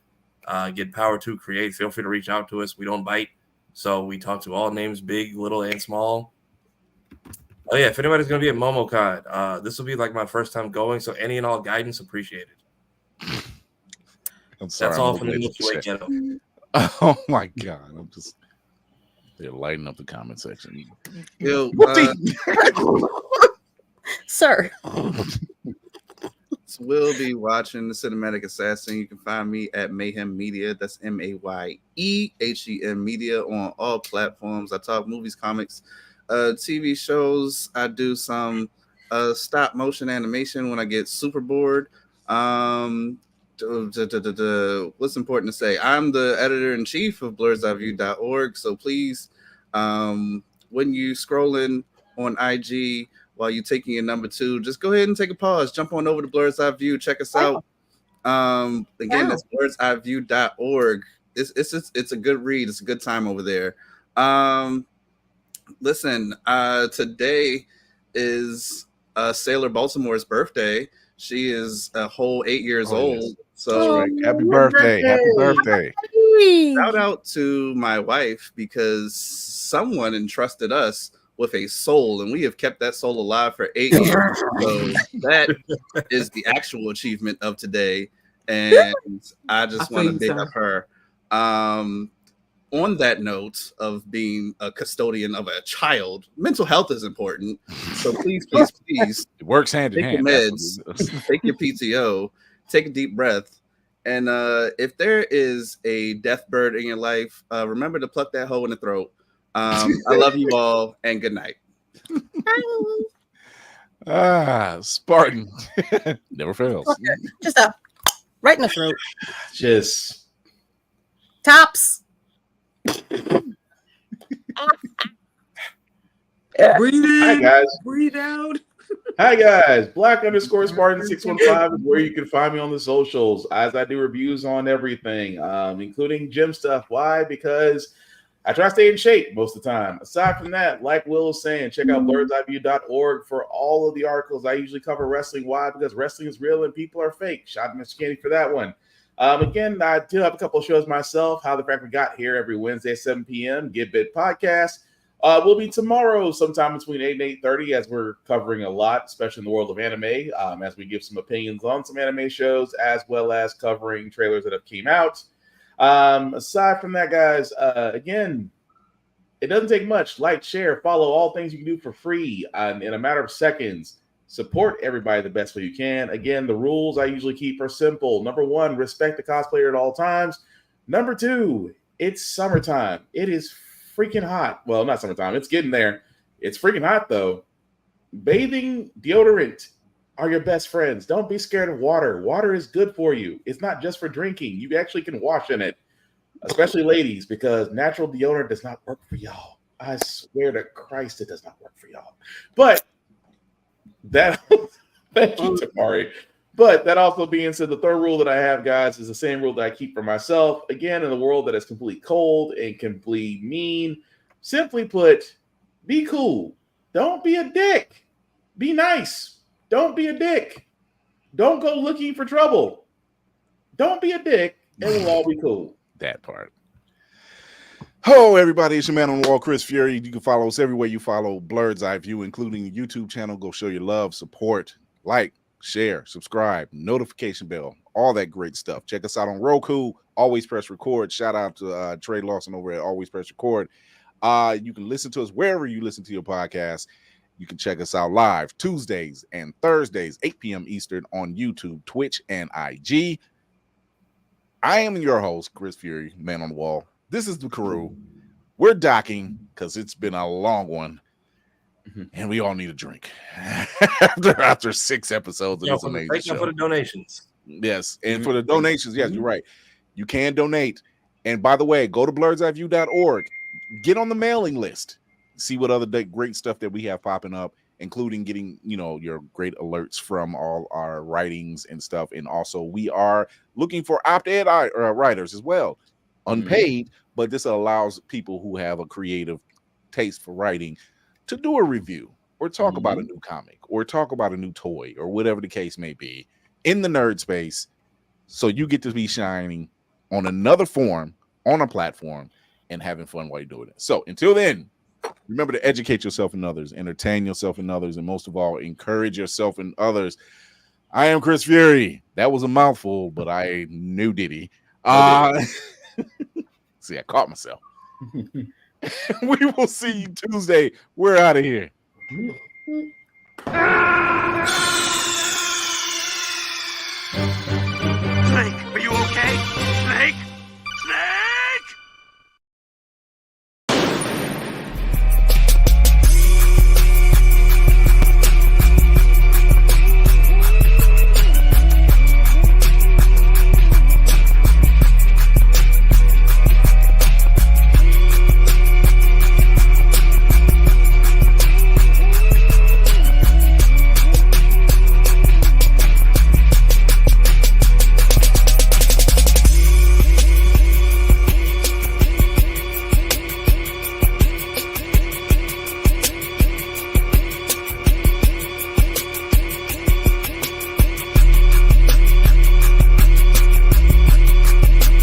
get power to create, feel free to reach out to us. We don't bite. So we talk to all names, big, little, and small. Oh, yeah. If anybody's going to be at MomoCon, this will be like my first time going. So any and all guidance appreciated. I'm sorry. That's all from the Milky Way ghetto. Oh, my God. They're lighting up the comment section. Yo, Sir. We'll be watching The Cinematic Assassin. You can find me at Mayhem Media. That's MAYEHEM Media on all platforms. I talk movies, comics, TV shows. I do some stop motion animation when I get super bored. What's important to say? I'm the editor-in-chief of birdseyeView.org. So please, when you scrolling on IG while you're taking your number 2, just go ahead and take a pause. Jump on over to Blur's Eye View. Check us out. Again, that's birdseyeView.org. It's a good read. It's a good time over there. Listen, today is Sailor Baltimore's birthday. She is a whole 8 years old. So right. Happy birthday. Happy birthday. Shout out to my wife because someone entrusted us with a soul, and we have kept that soul alive for 8 years. So that is the actual achievement of today. And I just want to big up her. On that note of being a custodian of a child, mental health is important. So please, please, please, it works hand in hand. Take your meds, take your PTO, take a deep breath. And if there is a death bird in your life, remember to pluck that hole in the throat. I love you all, and good night. Spartan never fails. Just right in the throat. Just Tops. Breathe in. Hi guys. Breathe out. Hi guys. Black_Spartan615 is where you can find me on the socials, as I do reviews on everything, including gym stuff. Why? Because I try to stay in shape most of the time. Aside from that, like Will was saying, check out blurredeyeview.org for all of the articles. I usually cover wrestling. Why? Because wrestling is real and people are fake. Shout out to Mr. Candy for that one. Again, I do have a couple of shows myself. How the Fact We Got Here every Wednesday at 7 p.m. Get Bit Podcast. Will be tomorrow sometime between 8 and 8:30, as we're covering a lot, especially in the world of anime, as we give some opinions on some anime shows, as well as covering trailers that have came out. Aside from that, guys, again, it doesn't take much. Like, share, follow, all things you can do for free in a matter of seconds. Support everybody the best way you can. Again, the rules I usually keep are simple. Number 1, respect the cosplayer at all times. Number 2, it's summertime. It is freaking hot. Well, not summertime. It's getting there. It's freaking hot, though. Bathing deodorant are your best friends. Don't be scared of water. Water is good for you. It's not just for drinking. You actually can wash in it, especially ladies, because natural deodorant does not work for y'all. I swear to Christ, it does not work for y'all. But that, thank you, Tamari. But that also being said, the third rule that I have, guys, is the same rule that I keep for myself. Again, in a world that is completely cold and completely mean, simply put, be cool. Don't be a dick. Be nice. Don't be a dick. Don't go looking for trouble. Don't be a dick, and we'll all be cool. That part. Hello, everybody. It's your man on the wall, Chris Fury. You can follow us everywhere you follow Blurred's Eye View, including the YouTube channel. Go show your love, support, like, share, subscribe, notification bell, all that great stuff. Check us out on Roku. Always Press Record. Shout out to Trey Lawson over at Always Press Record. You can listen to us wherever you listen to your podcast. You can check us out live Tuesdays and Thursdays, 8 p.m. Eastern on YouTube, Twitch, and IG. I am your host, Chris Fury, man on the wall. This is the crew. We're docking because it's been a long one, and we all need a drink after 6 episodes of this amazing show. For the donations. Yes, and for the donations, yes, you're right. You can donate. And by the way, go to blurredeyeview.org. Get on the mailing list. See what other great stuff that we have popping up, including getting, your great alerts from all our writings and stuff. And also, we are looking for opt-ed writers as well. Unpaid, but this allows people who have a creative taste for writing to do a review or talk about a new comic or talk about a new toy or whatever the case may be in the nerd space. So you get to be shining on another form, on a platform, and having fun while you're doing it. So until then, remember to educate yourself and others, entertain yourself and others, and most of all, encourage yourself and others. I am Chris Fury. That was a mouthful, but I knew Diddy. See, I caught myself. We will see you Tuesday. We're out of here. Drink.